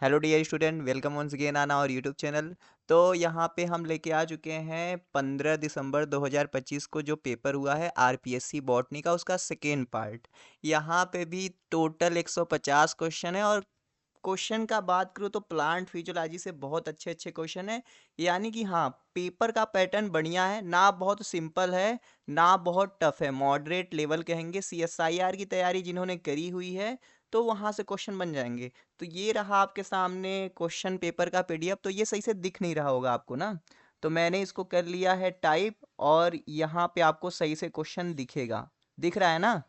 Hello dear student, welcome once again on our YouTube channel. तो यहाँ पे हम लेके आ चुके हैं 15 दिसंबर 2025 को जो पेपर हुआ है आरपीएससी बॉटनी का, उसका सेकेंड पार्ट। यहाँ पे भी टोटल 150 क्वेश्चन है और क्वेश्चन का बात करूँ तो प्लांट फिजियोलॉजी से बहुत अच्छे अच्छे क्वेश्चन है। यानी कि हाँ, पेपर का पैटर्न बढ़िया है, ना बहुत सिंपल है ना बहुत टफ है, मॉडरेट लेवल कहेंगे। सीएसआईआर की तैयारी जिन्होंने करी हुई है तो वहाँ से क्वेश्चन बन जाएंगे। तो ये रहा आपके सामने क्वेश्चन पेपर का पीडीएफ। तो ये सही से दिख नहीं रहा होगा आपको ना, तो मैंने इसको कर लिया है टाइप और यहाँ पे आपको सही से क्वेश्चन दिखेगा। दिख रहा है ना?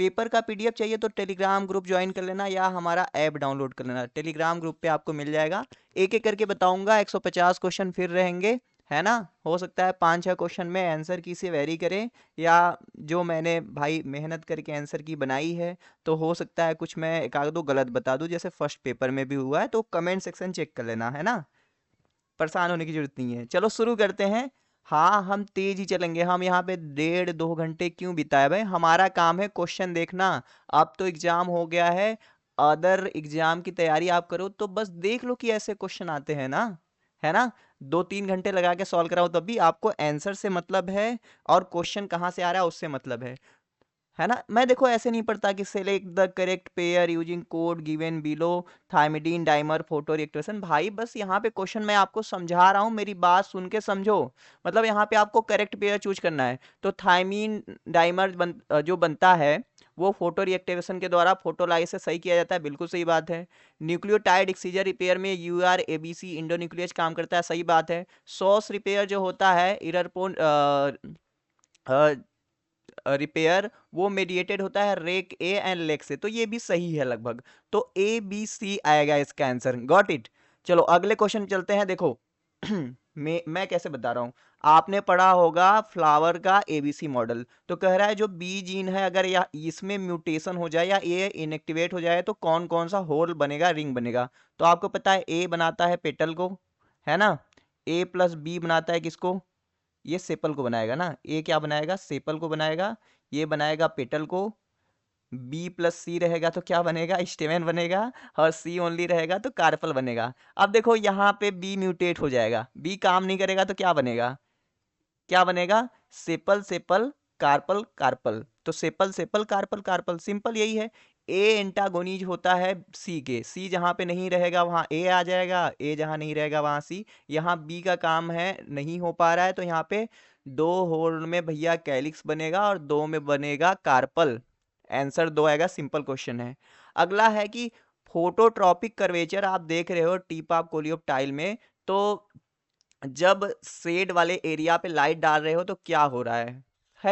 पेपर का पीडीएफ चाहिए तो टेलीग्राम ग्रुप ज्वाइन कर लेना या हमारा ऐप डाउनलोड कर लेना। टेलीग्राम ग्रुप पे आपको मिल जाएगा। एक एक करके बताऊंगा, 150 क्वेश्चन फिर रहेंगे, है ना। हो सकता है 5-6 क्वेश्चन में आंसर की से वेरी करें, या जो मैंने भाई मेहनत करके आंसर की बनाई है तो हो सकता है कुछ मैं एक आध दो गलत बता दूं, जैसे फर्स्ट पेपर में भी हुआ है। तो कमेंट सेक्शन चेक कर लेना, है ना। परेशान होने की जरूरत नहीं है। चलो शुरू करते हैं। हाँ, हम तेज ही चलेंगे। हम यहाँ पे 1.5-2 घंटे क्यों बिताए भाई, हमारा काम है क्वेश्चन देखना। अब तो एग्जाम हो गया है, अदर एग्जाम की तैयारी आप करो तो बस देख लो कि ऐसे क्वेश्चन आते हैं ना, है ना। 2-3 घंटे लगा के सॉल्व कराओ तब भी आपको आंसर से मतलब है और क्वेश्चन कहाँ से आ रहा है उससे मतलब है ना। मैं देखो ऐसे नहीं पढ़ता कि select the correct pair using code given below, thymidine dimer photo reactivation. भाई बस यहाँ पे क्वेश्चन मैं आपको समझा रहा हूँ, मेरी बात सुन के समझो। मतलब यहाँ पे आपको करेक्ट पेयर चूज करना है। तो थायमीन डाइमर जो बनता है वो फोटो रिएक्टिवेशन के द्वारा फोटोलाइज से सही किया जाता है, बिल्कुल सही बात है। न्यूक्लियोटाइड एक्सचेंजर रिपेयर में यूआर एबीसी इंडोन्यूक्लियस काम करता है, सही बात है। सॉस रिपेयर जो होता है इररपोन रिपेयर, वो मेडिएटेड होता है रेक ए एंड लेक से, तो ये भी सही है लगभग। तो ए बी सी आएगा इसका आंसर। Got it. चलो अगले क्वेश्चन चलते हैं। देखो मैं कैसे बता रहा हूं, आपने पढ़ा होगा फ्लावर का एबीसी मॉडल। तो कह रहा है जो बी जीन है अगर या इसमें म्यूटेशन हो जाए या ए इनएक्टिवेट हो जाए तो कौन कौन सा होल बनेगा, रिंग बनेगा। तो आपको पता है ए बनाता है पेटल को, है ना। ए प्लस बी बनाता है किसको, ये सेपल को बनाएगा ना। ए क्या बनाएगा, सेपल को बनाएगा। ये बनाएगा पेटल को। बी प्लस सी रहेगा तो क्या बनेगा, स्टेमेन बनेगा। और सी ओनली रहेगा तो कार्पल बनेगा। अब देखो यहाँ पे बी म्यूटेट हो जाएगा, बी काम नहीं करेगा तो क्या बनेगा, क्या बनेगा, सेपल सेपल कार्पल कार्पल। तो sepal sepal carpal carpal, simple यही है। ए एंटागोनीज होता है सी के, सी जहां पे नहीं रहेगा वहां ए आ जाएगा, ए जहां नहीं रहेगा वहां सी। यहाँ बी का काम है, नहीं हो पा रहा है, तो यहाँ पे दो होल में भैया कैलिक्स बनेगा और दो में बनेगा कार्पल। आंसर दो आएगा, सिंपल क्वेश्चन है। अगला है कि फोटोट्रॉपिक कर्वेचर आप देख रहे हो टिप ऑफ कोलियोप्टाइल में, तो जब शेड वाले एरिया पे लाइट डाल रहे हो तो क्या हो रहा है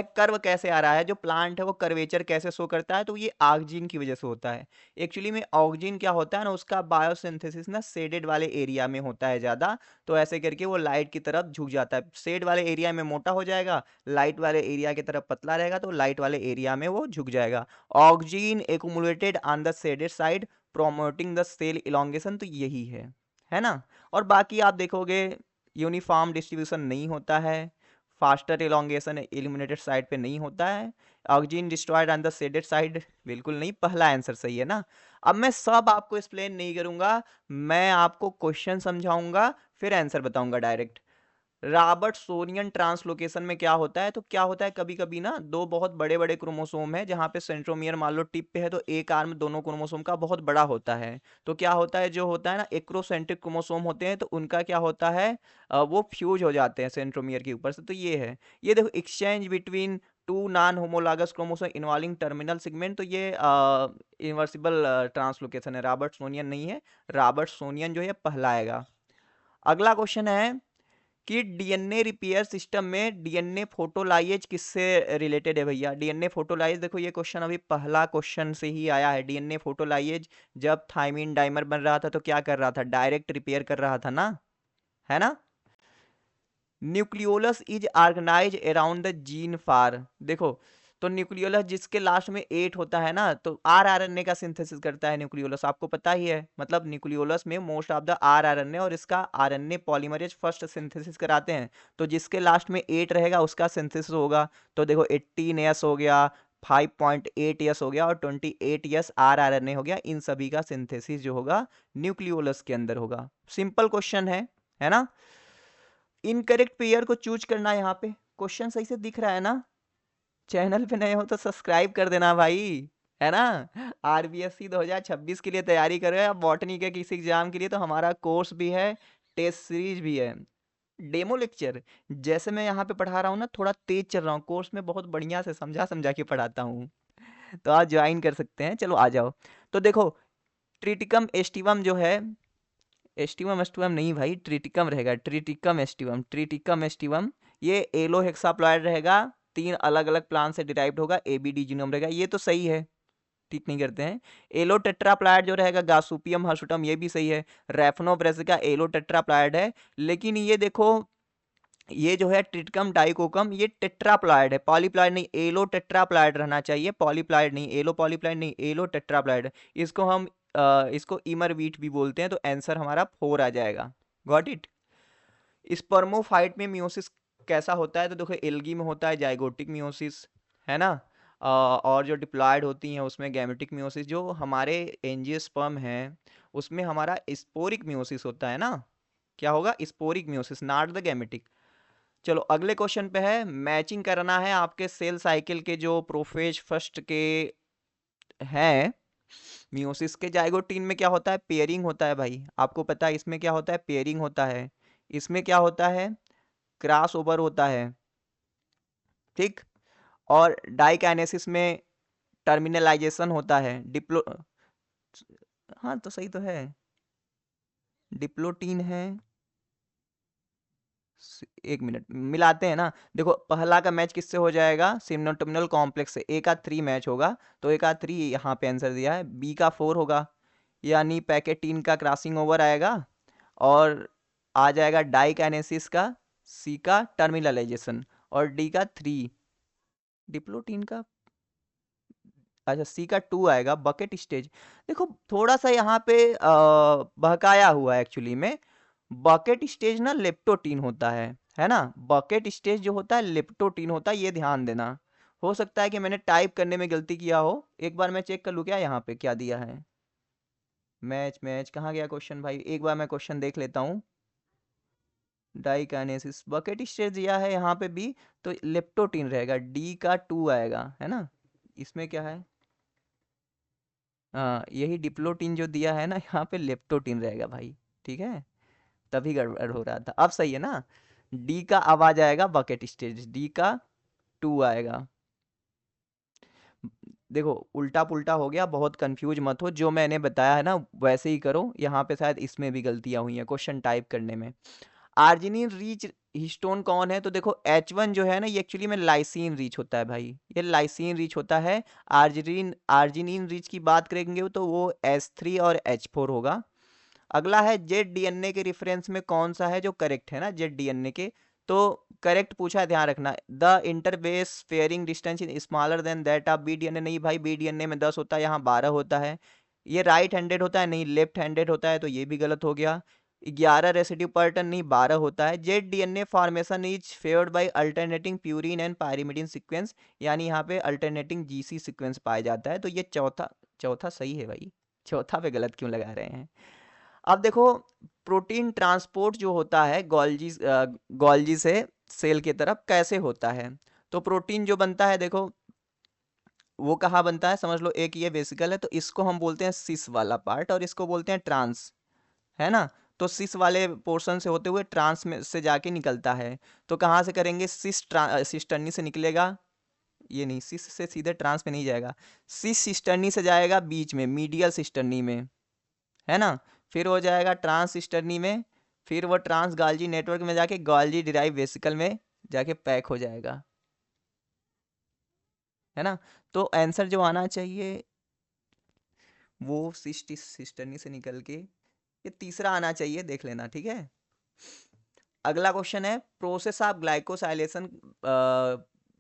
कर्व कैसे आ रहा है, जो प्लांट है वो कर्वेचर कैसे शो करता है, तो ये ऑक्सीजन की वजह से होता है। एक्चुअली में ऑक्सीजन क्या होता है ना, उसका बायोसिंथेसिस ना शेडेड वाले एरिया में होता है ज्यादा, तो ऐसे करके वो लाइट की तरफ झुक जाता है। शेड वाले एरिया में मोटा हो जाएगा, लाइट वाले एरिया की तरफ पतला रहेगा, तो लाइट वाले एरिया में वो झुक जाएगा। Oxygen accumulated on the shaded side promoting the cell elongation, तो यही है ना। और बाकी आप देखोगे यूनिफॉर्म डिस्ट्रीब्यूशन नहीं होता है, फास्टर इलोंगेशन इल्यूमिनेटेड साइड पे नहीं होता है, oxygen destroyed on the shaded side, बिल्कुल नहीं, पहला आंसर सही है ना। अब मैं सब आपको एक्सप्लेन नहीं करूंगा, मैं आपको क्वेश्चन समझाऊंगा फिर आंसर बताऊंगा डायरेक्ट। रॉबर्टसोनियन ट्रांसलोकेशन में क्या होता है, तो क्या होता है कभी कभी ना दो बहुत बड़े बड़े क्रोमोसोम है जहां पे सेंट्रोमियर मान लो टिप पे है, तो एक आर्म दोनों क्रोमोसोम का बहुत बड़ा होता है। तो क्या होता है, जो होता है ना एक्रोसेंट्रिक क्रोमोसोम होते हैं, तो उनका क्या होता है, वो फ्यूज हो जाते हैं सेंट्रोमियर के ऊपर से। तो ये है, ये देखो exchange between two non homologous chromosome involving terminal segment, तो ये इन्वर्सिबल ट्रांसलोकेशन है, रॉबर्टसोनियन नहीं है। रॉबर्टसोनियन जो है पहला आएगा। अगला क्वेश्चन है कि डीएनए रिपेयर सिस्टम में डीएनए फोटोलाइज किससे रिलेटेड है भैया। डीएनए फोटोलाइज, देखो ये क्वेश्चन अभी पहला क्वेश्चन से ही आया है। डीएनए फोटोलाइज जब थायमीन डाइमर बन रहा था तो क्या कर रहा था, डायरेक्ट रिपेयर कर रहा था ना, है ना। Nucleolus is organised around the gene for, देखो तो न्यूक्लियोलस जिसके लास्ट में 8 होता है ना, तो आरएनए का सिंथेसिस करता है न्यूक्लियोलस, आपको पता ही है। मतलब न्यूक्लियोलस में मोस्ट ऑफ द आरएनए और इसका आरएनए पॉलीमरेज फर्स्ट सिंथेसिस कराते हैं, तो जिसके लास्ट में 8 रहेगा उसका सिंथेसिस होगा। तो देखो 18s हो गया, 5.8 यस हो गया और 28 यस rRNA हो गया। इन सभी का सिंथेसिस जो होगा न्यूक्लियोलस के अंदर होगा। सिंपल क्वेश्चन है ना। इनकरेक्ट पेयर को चूज करना, यहाँ पे क्वेश्चन सही से दिख रहा है ना। चैनल पे नए हो तो सब्सक्राइब कर देना भाई, है ना। आरबीएससी 2026 के लिए तैयारी कर रहे हैं, बॉटनी के किसी एग्जाम के लिए, तो हमारा कोर्स भी है, टेस्ट सीरीज भी है, डेमो लेक्चर जैसे मैं यहाँ पे पढ़ा रहा हूँ ना, थोड़ा तेज चल रहा हूँ कोर्स में, बहुत बढ़िया से समझा समझा के पढ़ाता हूँ। तो आप ज्वाइन कर सकते हैं। चलो आ जाओ। तो देखो ट्रिटिकम एस्टिवम जो है, एस्टिवम एस्टिवम नहीं भाई, ट्रिटिकम रहेगा, ट्रिटिकम एस्टिवम, ट्रिटिकम एस्टिवम। ये एलो हेक्साप्लॉइड रहेगा, 3 अलग अलग प्लांट से डिराइव्ड होगा, एबीडी जीनोम रहेगा, ये तो सही है, ठीक नहीं करते हैं। एलो टेट्राप्लाइड जो रहेगा गासुपियम हर्सुटम, ये भी सही है। रैफनोब्रेसिका एलो टेट्राप्लाइड है, लेकिन ये देखो ये जो है ट्रिटिकम डाइकोकम, ये टेट्राप्लाइड है, पॉलीप्लाइड नहीं, एलो टेट्राप्लाइड रहना चाहिए, पॉलीप्लाइड नहीं, एलो पॉलीप्लाइड नहीं, एलो टेट्राप्लाइड। इसको हम इसको इमर वीट भी बोलते हैं, तो आंसर हमारा 4 आ जाएगा। Got it. स्पर्मोफाइट में मियोसिस कैसा होता है, तो देखो एल्गी में होता है जाइगोटिक मियोसिस, है ना। और जो डिप्लॉयड होती हैं उसमें गैमेटिक मियोसिस। जो हमारे एंजियोस्पर्म है उसमें हमारा स्पोरिक मियोसिस होता है ना। क्या होगा, sporic meiosis, not the gametic. चलो अगले क्वेश्चन पे है, मैचिंग करना है आपके सेल साइकिल के जो प्रोफेज फर्स्ट के हैं मियोसिस के। जाइगोटीन में क्या होता है, पेयरिंग होता है भाई, आपको पता है इसमें क्या होता है, पेयरिंग होता है। इसमें क्या होता है, क्रॉस ओवर होता है, ठीक। और डाइकाइनेसिस में टर्मिनलाइजेशन होता है। डिप्लो हाँ तो सही तो है, डिप्लोटीन है। एक मिनट मिलाते हैं ना। देखो पहला का मैच किससे हो जाएगा, सिम्नोटर्मिनल कॉम्प्लेक्स से, ए का 3 मैच होगा, तो ए का 3 यहाँ पे आंसर दिया है, बी का 4 होगा, यानी पैकेटीन का क्रॉसिंग ओवर आएगा, और आ जाएगा डाइकाइनेसिस का, सी का टर्मिनलाइजेशन, और डी का 3, डिप्लोटीन का, अच्छा सी का 2 आएगा, बकेट स्टेज। देखो थोड़ा सा यहाँ पे बहकाया हुआ है एक्चुअली में। बकेट स्टेज ना लेप्टोटीन होता है ना। बकेट स्टेज जो होता है लेप्टोटीन होता है, ये ध्यान देना। हो सकता है कि मैंने टाइप करने में गलती किया हो, एक बार मैं चेक कर लूँ क्या यहाँ पे क्या दिया है। मैच मैच कहाँ गया क्वेश्चन भाई, एक बार मैं क्वेश्चन देख लेता हूँ। डाइकाइनेसिस बकेट स्टेज दिया है यहाँ पे बी, तो लेप्टोटीन रहेगा, डी का 2 आएगा, है ना। इसमें क्या है, हाँ यही डिप्लोटीन जो दिया है ना, यहाँ पे लेप्टोटीन रहेगा भाई, ठीक है। तभी गड़बड़ हो रहा था, अब सही है ना। डी का अब आ जाएगा बकेट स्टेज, डी का 2 आएगा। देखो उल्टा पुल्टा हो गया, बहुत कंफ्यूज मत हो, जो मैंने बताया है ना वैसे ही करो। यहाँ पे शायद इसमें भी गलतियां हुई हैं क्वेश्चन टाइप करने में। आर्जिनिन रिच हिस्टोन कौन है, तो देखो H1 जो है ना, ये एक्चुअली में लाइसिन रिच होता है भाई, ये लाइसिन रिच होता है। आर्जिनिन रिच की बात करेंगे तो वो H3 और H4 होगा। अगला है जेड डीएनए के रेफरेंस में कौन सा है जो करेक्ट है ना, जेड डीएनए के, तो करेक्ट पूछा है, ध्यान रखना। The interbase pairing distance is smaller than that of B DNA, नहीं भाई, बी डीएनए में 10 होता है, यहाँ 12 होता है। ये राइट हैंडेड होता है, नहीं लेफ्ट हैंडेड होता है, तो ये भी गलत हो गया। 11 रेसिड्यू पर टन, नहीं 12 होता है। Z DNA formation is favoured by alternating purine and pyrimidine sequence, यानी यहाँ पे अल्टरनेटिंग जीसी सीक्वेंस पाया जाता है, तो ये चौथा, चौथा सही है भाई, चौथा पे गलत क्यों लगा रहे हैं। अब देखो प्रोटीन ट्रांसपोर्ट जो होता है गोल्जी से सेल की तरफ कैसे होता है, तो प्रोटीन जो बनता है देखो वो कहाँ बनता है, समझ लो एक ये वेसिकल है, तो इसको हम बोलते हैं सिस वाला पार्ट, और इसको बोलते हैं ट्रांस, है ना। तो सिस वाले पोर्शन से होते हुए ट्रांस में से जाके निकलता है, तो कहाँ से करेंगे, सिस्टर्नी से निकलेगा, ये नहीं, सिस से सीधे ट्रांस में नहीं जाएगा, सिस सिस्टर्नी से जाएगा बीच में, मीडियल सिस्टर्नी में, है ना। फिर हो जाएगा ट्रांस सिस्टर्नी में, फिर वो ट्रांस गाल्जी नेटवर्क में जाके गाल्जी डिराइव वेसिकल में जाके पैक हो जाएगा, है ना। तो आंसर जो आना चाहिए वो सिस्टर्नी से निकल के ये तीसरा आना चाहिए, देख लेना, ठीक है। अगला क्वेश्चन है process of glycosylation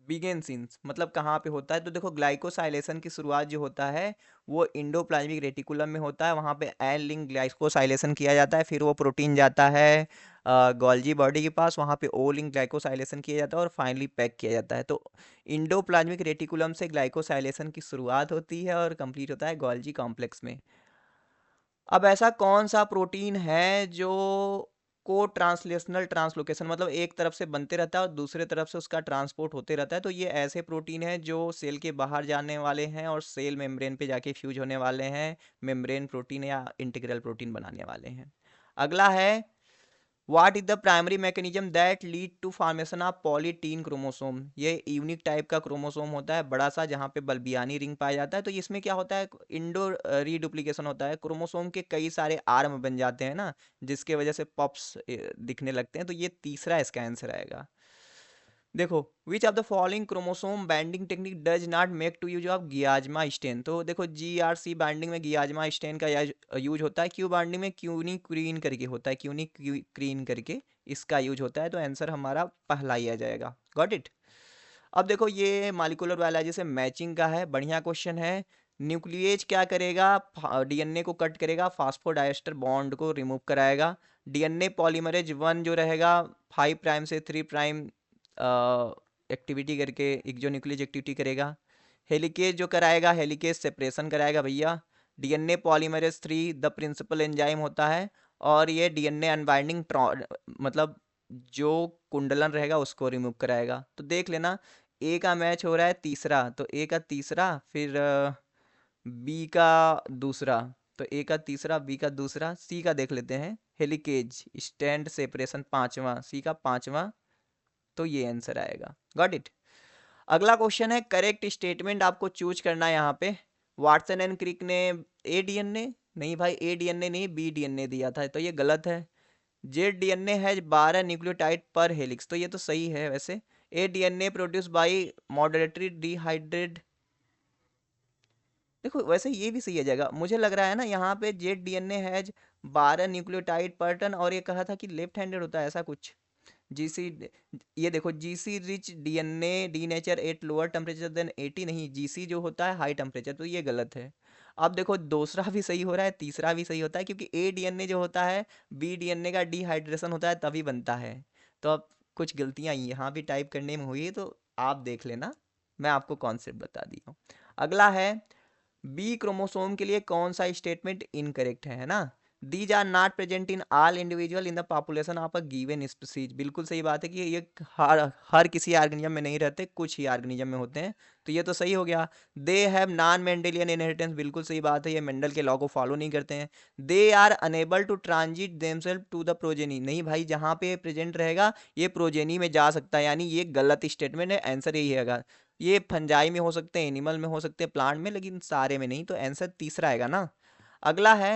begin since मतलब कहाँ पे होता है, तो देखो ग्लाइकोसाइलेशन की शुरुआत जो होता है वो इंडोप्लाज्मिक रेटिकुलम में होता है, वहाँ पे एन लिंक ग्लाइकोसाइलेशन किया जाता है, फिर वो प्रोटीन जाता है गोल्जी बॉडी के पास, वहाँ पे ओ लिंक ग्लाइकोसाइलेशन किया जाता है और फाइनली पैक किया जाता है। तो इंडोप्लाज्मिक रेटिकुलम से ग्लाइकोसाइलेशन की शुरुआत होती है और कंप्लीट होता है गोल्जी कॉम्प्लेक्स में। अब ऐसा कौन सा प्रोटीन है जो को ट्रांसलेशनल ट्रांसलोकेशन मतलब एक तरफ से बनते रहता है और दूसरे तरफ से उसका ट्रांसपोर्ट होते रहता है, तो ये ऐसे प्रोटीन है जो सेल के बाहर जाने वाले हैं और सेल मेम्ब्रेन पे जाके फ्यूज होने वाले हैं, मेम्ब्रेन प्रोटीन या इंटीग्रल प्रोटीन बनाने वाले हैं। अगला है what is the primary mechanism that lead to formation of polytene chromosome. ये यूनिक टाइप का क्रोमोसोम होता है बड़ा सा, जहाँ पे बल्बियानी रिंग पाया जाता है। तो इसमें क्या होता है, इंडो रीडुप्लीकेशन होता है, क्रोमोसोम के कई सारे आर्म बन जाते हैं ना, जिसके वजह से पप्स दिखने लगते हैं। तो ये तीसरा इसका आंसर आएगा। देखो which of the following chromosome binding technique does not make to use of गियाजमा स्टेन। तो देखो GRC बाइंडिंग में गियाजमा स्टेन का यूज होता है, क्यू बाइंडिंग में क्यूनिक्रीन करके होता है, क्यूनिक्रीन करके इसका यूज होता है। तो आंसर हमारा पहला ही आ जाएगा। Got it. अब देखो ये मॉलिक्यूलर बायोलॉजी से मैचिंग का है, बढ़िया क्वेश्चन है। न्यूक्लिएज क्या करेगा, DNA को कट करेगा, फास्फोडाइस्टर बॉन्ड को रिमूव कराएगा। DNA पॉलीमरेज 1 जो रहेगा 5 प्राइम से 3 प्राइम एक्टिविटी करके एक्सोन्यूक्लियस एक्टिविटी करेगा। हेलिकेज जो कराएगा, हेलिकेज सेपरेशन कराएगा भैया। DNA polymerase 3 the principal enzyme होता है और ये DNA अनबाइंडिंग मतलब जो कुंडलन रहेगा उसको रिमूव कराएगा। तो देख लेना ए का मैच हो रहा है तीसरा, तो ए का तीसरा, फिर बी का दूसरा, तो ए का तीसरा बी का दूसरा, सी का देख लेते हैं हेलिकेज स्टैंड सेपरेशन पांचवा, सी का पांचवा, तो ये आंसर आएगा। Got it. अगला क्वेश्चन है करेक्ट स्टेटमेंट आपको चूज करना है यहाँ पे। वाटसन एंड क्रिक ने ADNA नहीं भाई, ADNA नहीं BDNA दिया था, तो ये गलत है। ZDNA है 12 न्यूक्लियोटाइड पर हेलिक्स, तो ये तो सही है वैसे। ADNA प्रोड्यूस बाई मॉडरेटरी डिहाइड्रेट, देखो वैसे ये भी सही आ जाएगा, मुझे लग रहा है ना यहाँ पे ZDNA है 12 न्यूक्लियोटाइड पर टन, और ये कहा था कि लेफ्ट हैंडेड होता है ऐसा कुछ। जीसी, ये देखो GC rich DNA denature at lower temperature than 80, नहीं GC जो होता है हाई टेम्परेचर, तो ये गलत है। अब देखो दूसरा भी सही हो रहा है, तीसरा भी सही होता है, क्योंकि ADNA जो होता है BDNA का डिहाइड्रेशन होता है तभी बनता है। तो अब कुछ गलतियां यहाँ भी टाइप करने में हुई है, तो आप देख लेना, मैं आपको कॉन्सेप्ट बता दिया हूँ। अगला है बी क्रोमोसोम के लिए कौन सा स्टेटमेंट इनकरेक्ट है ना। These are not present in all individual in the population of a given species, बिल्कुल सही बात है कि ये हर किसी ऑर्गेनिज्म में नहीं रहते, कुछ ही ऑर्गेनिज्म में होते हैं, तो ये तो सही हो गया। They have non Mendelian inheritance, बिल्कुल सही बात है, ये मेंडल के लॉ को फॉलो नहीं करते हैं। They are unable to transit themselves to the progeny, नहीं भाई, जहाँ पे प्रेजेंट रहेगा ये प्रोजेनी में जा सकता है, यानी ये गलत स्टेटमेंट है, आंसर यही है। ये फंजाई में हो सकते हैं, एनिमल में हो सकते हैं, प्लांट में, लेकिन सारे में नहीं, तो आंसर तीसरा आएगा ना। अगला है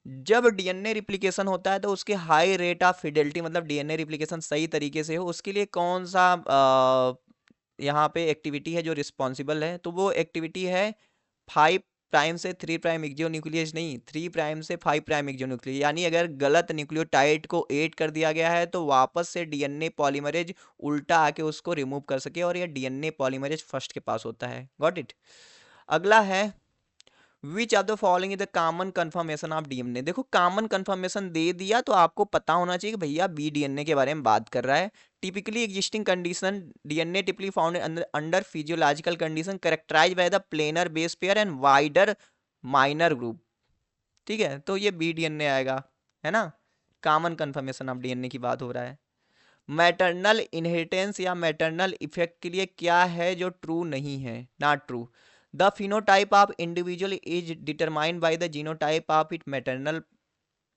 जब DNA रिप्लिकेशन होता है तो उसके हाई रेट ऑफ फिडेलिटी, मतलब DNA रिप्लिकेशन सही तरीके से हो, उसके लिए कौन सा यहाँ पे एक्टिविटी है जो रिस्पॉन्सिबल है, तो वो एक्टिविटी है 5 प्राइम से 3 प्राइम एक्जियोन्यूक्लियस, नहीं 3 प्राइम से 5 प्राइम एक्जियोन्यूक्लियस, यानी अगर गलत न्यूक्लियोटाइड को ऐड कर दिया गया है तो वापस से DNA पॉलीमरेज उल्टा आके उसको रिमूव कर सके, और ये DNA पॉलीमरेज फर्स्ट के पास होता है। Got it. अगला है which of the following is the common confirmation of DNA। देखो कॉमन कंफर्मेशन दे दिया तो आपको पता होना चाहिए कि भैया BDNA के बारे में बात कर रहा है। Typically existing condition DNA typically found under physiological condition characterize by the planar base pair and wider minor group, ठीक है, तो ये BDNA आएगा, है ना। कॉमन कंफर्मेशन ऑफ DNA की बात हो रहा है। मैटरनल इनहेरिटेंस या मैटरनल इफेक्ट के लिए क्या है जो ट्रू नहीं है, not true. The phenotype of individual is determined by the genotype of it maternal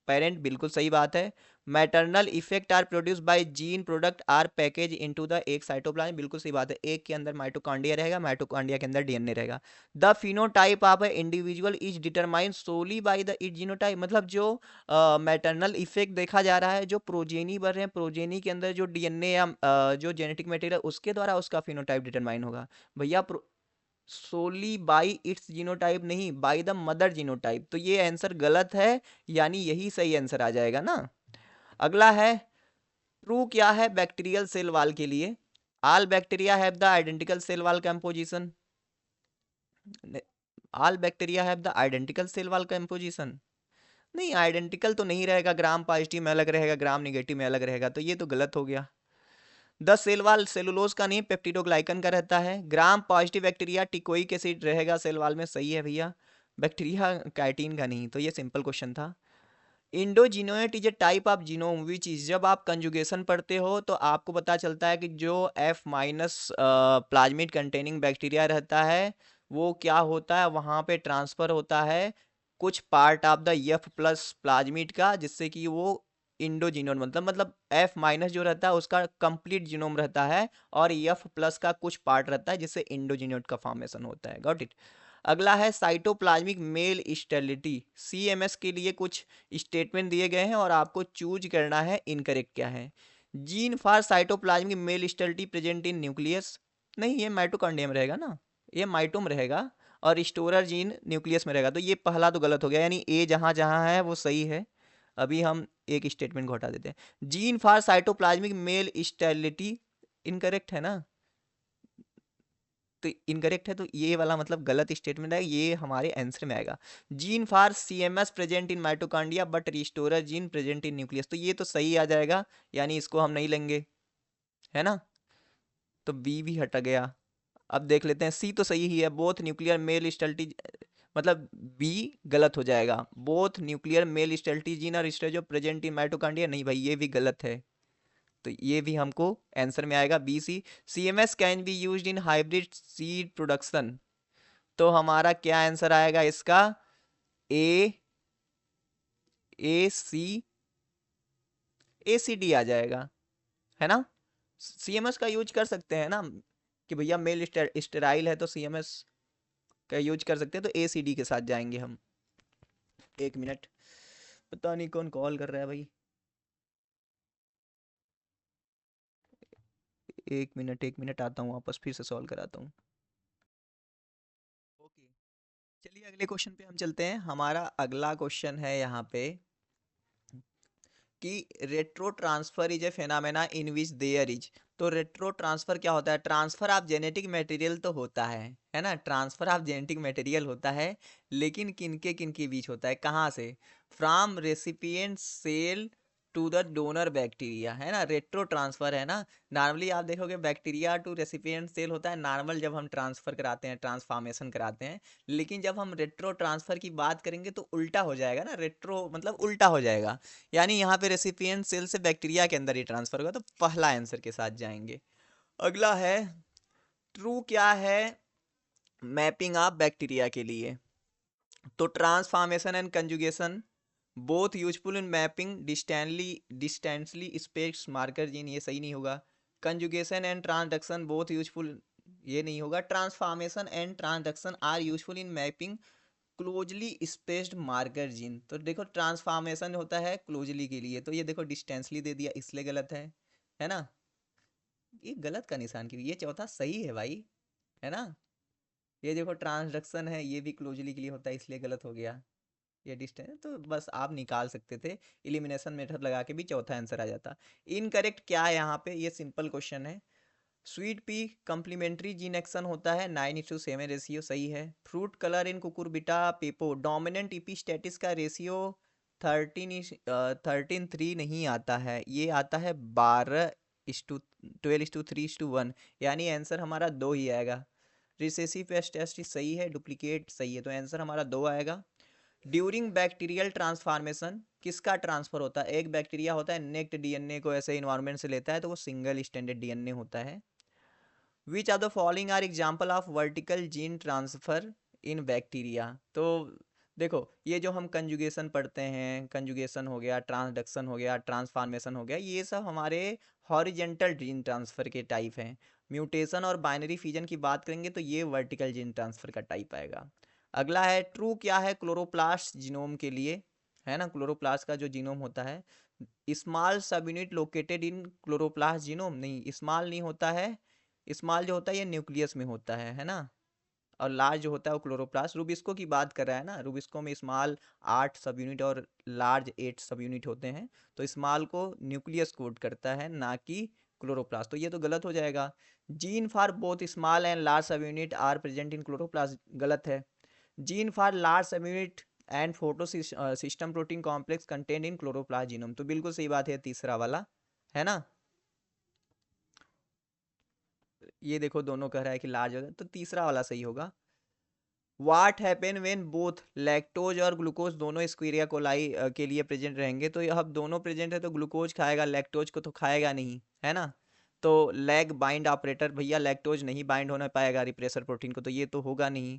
parent, बिल्कुल सही बात है। Maternal effect are produce by gene product are package into the egg cytoplasm, बिल्कुल सही बात है, एक के अंदर माइटोकॉन्ड्रिया रहेगा, माइटोकॉन्ड्रिया के अंदर DNA रहेगा। The phenotype of a individual is determined solely by the it genotype, मतलब जो मैटरनल इफेक्ट देखा जा रहा है, जो प्रोजेनी बन रहे हैं, प्रोजेनी के अंदर जो DNA या जो जेनेटिक मटेरियल उसके द्वारा उसका फिनोटाइप डिटरमाइन होगा। भैया सोली बाई इट्स जीनोटाइप नहीं, बाई द मदर जीनोटाइप, तो ये आंसर गलत है, यानी यही सही आंसर आ जाएगा ना। अगला है ट्रू क्या है बैक्टीरियल सेल वाल के लिए। All bacteria have the identical cell wall composition, all bacteria have the identical cell wall composition, नहीं आइडेंटिकल तो नहीं रहेगा, ग्राम पॉजिटिव में अलग रहेगा, ग्राम निगेटिव में अलग रहेगा, तो ये तो गलत हो गया। द सेल वॉल सेलुलोज का नहीं पेप्टिडोग्लाइकन का रहता है, gram positive bacteria teichoic acid रहेगा सेल वॉल में, सही है भैया, बैक्टीरिया काइटिन का नहीं, तो ये सिंपल क्वेश्चन था। Endogenote is a type of genome which is, जब आप कंजुगेशन पढ़ते हो तो आपको पता चलता है कि जो F minus plasmid containing bacteria रहता है वो क्या होता है, वहाँ पे ट्रांसफ़र होता है कुछ part of the F plus plasmid का, जिससे कि वो इंडोजीनोम मतलब F माइनस जो रहता है उसका कंप्लीट जीनोम रहता है, और F प्लस का कुछ पार्ट रहता है जिससे इंडोजीनोट का फॉर्मेशन होता है। Got it. अगला है साइटोप्लाज्मिक मेल स्टेरिलिटी, CMS के लिए कुछ स्टेटमेंट दिए गए हैं और आपको चूज करना है इनकरेक्ट क्या है। Gene for cytoplasmic male sterility present in nucleus, नहीं ये माइटोकॉन्ड्रियम रहेगा ना, ये माइटोम रहेगा, और स्टोरर जीन न्यूक्लियस में रहेगा, तो ये पहला तो गलत हो गया, यानी ए जहाँ जहाँ है वो सही है। अभी हम एक स्टेटमेंट को हटा देते हैं। Gene for cytoplasmic male sterility incorrect है ना, तो इनकरेक्ट है, तो ये वाला मतलब गलत स्टेटमेंट है, ये हमारे आंसर में आएगा। Gene for CMS present in mitochondria but restorer gene present in nucleus, तो ये तो सही आ जाएगा, यानी इसको हम नहीं लेंगे, है ना, तो बी भी हट गया। अब देख लेते हैं, सी तो सही ही है, बोथ न्यूक्लियर मेल स्टेरिलिटी, मतलब बी गलत हो जाएगा, both nuclear male sterility gene और stage of present in mitochondria, नहीं भाई ये भी गलत है, तो ये भी हमको आंसर में आएगा B C. CMS can be used in hybrid seed production, तो हमारा क्या आंसर आएगा इसका, ए, सी, ACD आ जाएगा, है ना। CMS का यूज कर सकते हैं ना, कि भैया मेल स्टेराइल है तो CMS का यूज कर सकते हैं, तो ACD के साथ जाएंगे हम। एक मिनट, पता नहीं कौन कॉल कर रहा है भाई, एक मिनट आता हूँ वापस, फिर से सॉल्व कराता हूँ। ओके, चलिए अगले क्वेश्चन पे हम चलते हैं। हमारा अगला क्वेश्चन है यहाँ पे कि retro transfer is a phenomena in which there is, तो रेट्रो ट्रांसफर क्या होता है, ट्रांसफर ऑफ जेनेटिक मटेरियल तो होता है ना, ट्रांसफर ऑफ जेनेटिक मटेरियल होता है, लेकिन किनके बीच होता है, कहाँ से, from recipient cell to the donor bacteria, है ना, रेट्रो ट्रांसफर है ना। नॉर्मली आप देखोगे बैक्टीरिया टू रेसिपिएंट सेल होता है नॉर्मल, जब हम ट्रांसफर कराते हैं, ट्रांसफॉर्मेशन कराते हैं, लेकिन जब हम रेट्रो ट्रांसफर की बात करेंगे तो उल्टा हो जाएगा ना, रेट्रो मतलब उल्टा हो जाएगा, यानी यहाँ पे रेसिपिएंट सेल से बैक्टीरिया के अंदर ही ट्रांसफर होगा, तो पहला आंसर के साथ जाएंगे। अगला है ट्रू क्या है मैपिंग ऑफ बैक्टीरिया के लिए, तो transformation and conjugation both useful in mapping distantly space marker gene, ये सही नहीं होगा। Conjugation and transduction both useful, ये नहीं होगा। Transformation and transduction are useful in mapping closely spaced marker gene, तो देखो ट्रांसफॉर्मेशन होता है क्लोजली के लिए, तो ये देखो डिस्टेंसली दे दिया इसलिए गलत है ना, ये गलत का निशान क्यों, ये चौथा सही है भाई, है ना। ये देखो ट्रांसडक्शन है, ये भी क्लोजली के लिए होता है इसलिए गलत हो गया, ये डिस्टेंस तो बस आप निकाल सकते थे, इलिमिनेशन मेथड लगा के भी चौथा आंसर आ जाता। इनकरेक्ट क्या है यहाँ पे, ये सिंपल क्वेश्चन है। Sweet pea complementary gene action होता है 9:7 रेशियो, सही है। Fruit colour in cucurbita pepo dominant epistasis का रेशियो 13:3 नहीं आता है, ये आता है 12:3:1, यानी आंसर हमारा दो ही आएगा। रिसेसिव पेस्टेस्टिस सही है, डुप्लीकेट सही है, तो आंसर हमारा दो आएगा। ड्यूरिंग बैक्टीरियल ट्रांसफॉर्मेशन किसका ट्रांसफर होता है, एक बैक्टीरिया होता है नेक्ट DNA को ऐसे इन्वायरमेंट से लेता है तो वो सिंगल स्टैंडर्ड DNA होता है। Which are the following are example of vertical gene transfer in bacteria, तो देखो ये जो हम कंजुगेशन पढ़ते हैं, कंजुगेशन हो गया, ट्रांसडक्शन हो गया, ट्रांसफॉर्मेशन हो गया, ये सब हमारे हॉरिजेंटल जीन ट्रांसफर के टाइप हैं। म्यूटेशन और बाइनरी फिजन की बात करेंगे तो ये वर्टिकल जीन ट्रांसफर का टाइप आएगा। अगला है ट्रू क्या है क्लोरोप्लास्ट जीनोम के लिए, है ना, क्लोरोप्लास्ट का जो जीनोम होता है, स्मॉल सब unit located in chloroplast genome, नहीं स्मॉल नहीं होता है, स्मॉल जो होता है ये न्यूक्लियस में होता है ना, और लार्ज जो होता है वो क्लोरोप्लास्ट। रूबिस्को की बात कर रहा है ना, रूबिस्को में स्मॉल 8 सब यूनिट और लार्ज 8 सब यूनिट होते हैं, तो स्मॉल को न्यूक्लियस कोड करता है ना कि क्लोरोप्लास्ट, तो ये तो गलत हो जाएगा। Gene for both small and large subunit are present in chloroplast, गलत है। Gene for large subunit and photosystem protein complex content in chloroplast genome, तो बिल्कुल सही बात है तीसरा वाला, है ना। ये देखो दोनों कह रहा है कि लार्ज होगा, तो तीसरा वाला सही होगा। What happen when both lactose और ग्लूकोज दोनों स्क्वीरिया कोलाई के लिए प्रेजेंट रहेंगे, तो अब दोनों प्रेजेंट है तो ग्लूकोज खाएगा, लैक्टोज को तो खाएगा नहीं, है ना। तो लैग बाइंड ऑपरेटर, भैया लैक्टोज नहीं बाइंड होना पाएगा रिप्रेसर प्रोटीन को, तो ये तो होगा नहीं।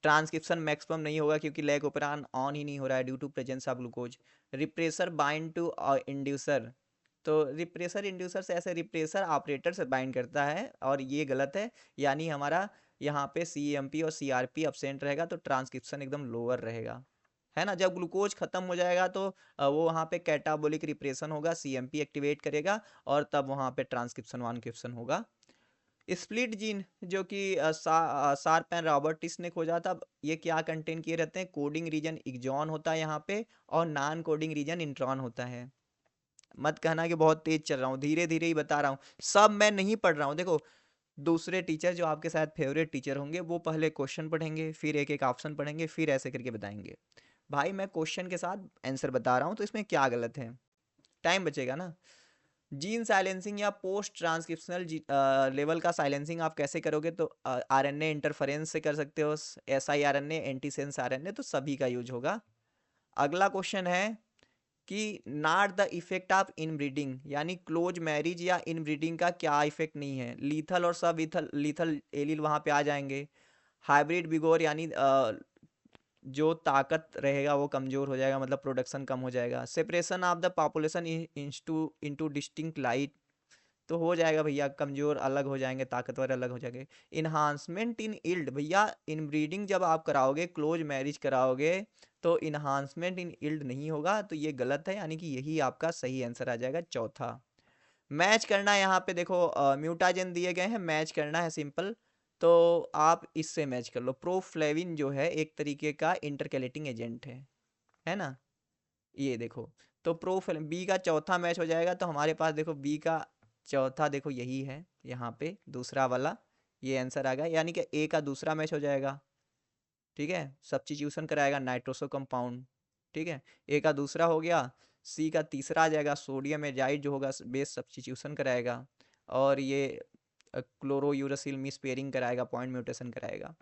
ट्रांसक्रिप्शन मैक्सिमम नहीं होगा क्योंकि लैग ओपेरॉन ऑन ही नहीं हो रहा है due to presence of glucose. Repressor bind to inducer, तो रिप्रेसर इंड्यूसर से ऐसे रिप्रेसर ऑपरेटर से बाइंड करता है, और ये गलत है। यानी हमारा यहाँ पे CMP और CRP अब्सेंट रहेगा, तो ट्रांसक्रिप्शन एकदम लोअर रहेगा, है ना। जब ग्लूकोज खत्म हो जाएगा तो वो वहाँ पे कैटाबोलिक रिप्रेशन होगा, CMP एक्टिवेट करेगा, और तब वहाँ पे ट्रांसक्रिप्शन वानक्रिप्शन होगा। स्प्लिट जीन जो कि शार्प एंड रॉबर्टिस ने खोजा था, ये क्या कंटेन किए रहते हैं, कोडिंग रीजन एक्सॉन होता है यहाँ पे, और नॉन कोडिंग रीजन इंट्रॉन होता है। मत कहना कि बहुत तेज चल रहा हूँ, धीरे धीरे ही बता रहा हूँ, सब मैं नहीं पढ़ रहा हूँ। देखो दूसरे टीचर जो आपके साथ फेवरेट टीचर होंगे वो पहले क्वेश्चन पढ़ेंगे, फिर एक एक ऑप्शन पढ़ेंगे, फिर ऐसे करके बताएंगे। भाई मैं क्वेश्चन के साथ आंसर बता रहा हूँ, तो इसमें क्या गलत है, टाइम बचेगा ना। जीन साइलेंसिंग या पोस्ट ट्रांसक्रिप्शनल लेवल का साइलेंसिंग आप कैसे करोगे, तो RNA इंटरफेरेंस से कर सकते हो, siRNA एंटीसेंस RNA, तो सभी का यूज होगा। अगला क्वेश्चन है कि not the effect of inbreeding, यानी क्लोज मैरिज या इनब्रीडिंग का क्या इफेक्ट नहीं है, लीथल और सब लीथल एलिल वहां पे आ जाएंगे। हाइब्रिड बिगोर, यानी जो ताकत रहेगा वो कमजोर हो जाएगा, मतलब प्रोडक्शन कम हो जाएगा। Separation of the population into into distinct light, तो हो जाएगा भैया, कमजोर अलग हो जाएंगे, ताकतवर अलग हो जाएंगे। इन्हांसमेंट इन इल्ड, भैया इनब्रीडिंग जब आप कराओगे, क्लोज मैरिज कराओगे, तो इन्हांसमेंट इन इल्ड नहीं होगा, तो ये गलत है, यानी कि यही आपका सही आंसर आ जाएगा चौथा। मैच करना है यहाँ पे देखो, म्यूटाजेन दिए गए हैं, मैच करना है सिंपल, तो आप इससे मैच कर लो। प्रोफ्लेविन जो है एक तरीके का इंटरकेलेटिंग एजेंट है ना। ये देखो, तो प्रोफ्लेविन बी का चौथा मैच हो जाएगा, तो हमारे पास देखो बी का चौथा देखो यही है, यहाँ पे दूसरा वाला ये आंसर आ गया, यानी कि ए का दूसरा मैच हो जाएगा। ठीक है, सब्स्टिट्यूशन कराएगा नाइट्रोसो कंपाउंड, ठीक है, ए का दूसरा हो गया। सी का तीसरा आ जाएगा, सोडियम एजाइड जो होगा बेस सब्स्टिट्यूशन कराएगा, और ये क्लोरो यूरासिल मिस पेयरिंग कराएगा, पॉइंट म्यूटेशन कराएगा।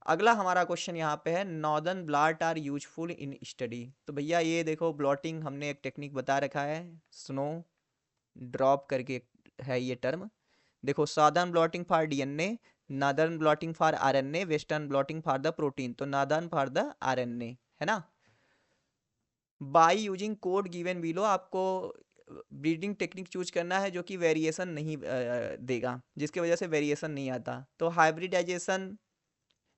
अगला हमारा क्वेश्चन यहाँ पे है, northern blot are useful in study, तो भैया ये देखो ब्लॉटिंग हमने एक टेक्निक बता रखा है, स्नो ड्रॉप करके है ये टर्म। देखो southern blotting for DNA, northern blotting for RNA, western blotting for the protein, तो नादर्न फॉर द RNA, है ना। By using code given below, आपको ब्रीडिंग टेक्निक चूज करना है जो कि वेरिएशन नहीं देगा, जिसकी वजह से वेरिएशन नहीं आता, तो हाइब्रिडाइजेशन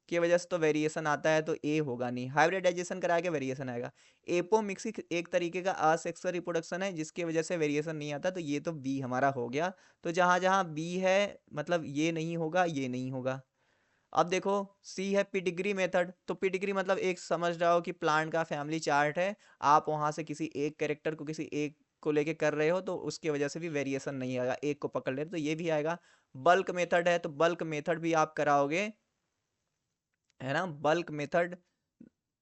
की वजह से तो वेरिएशन आता है, तो ए होगा नहीं, हाइब्रिडाइजेशन करा के वेरिएशन आएगा। एपोमिक्सिक एक तरीके का असेक्सुअल रिप्रोडक्शन है जिसकी वजह से वेरिएशन नहीं आता, तो ये तो बी हमारा हो गया। तो जहां जहां बी है मतलब ये नहीं होगा, ये नहीं होगा। अब देखो सी है पिडिग्री मेथड, तो पिडिग्री मतलब एक समझ रहा हो कि प्लांट का फैमिली चार्ट है, आप वहां से किसी एक कैरेक्टर को किसी एक को लेके कर रहे हो, तो उसकी वजह से भी वेरिएशन नहीं आएगा, एक को पकड़ ले तो ये भी आएगा। बल्क मेथड है, तो बल्क मेथड भी आप कराओगे, है ना। बल्क मेथड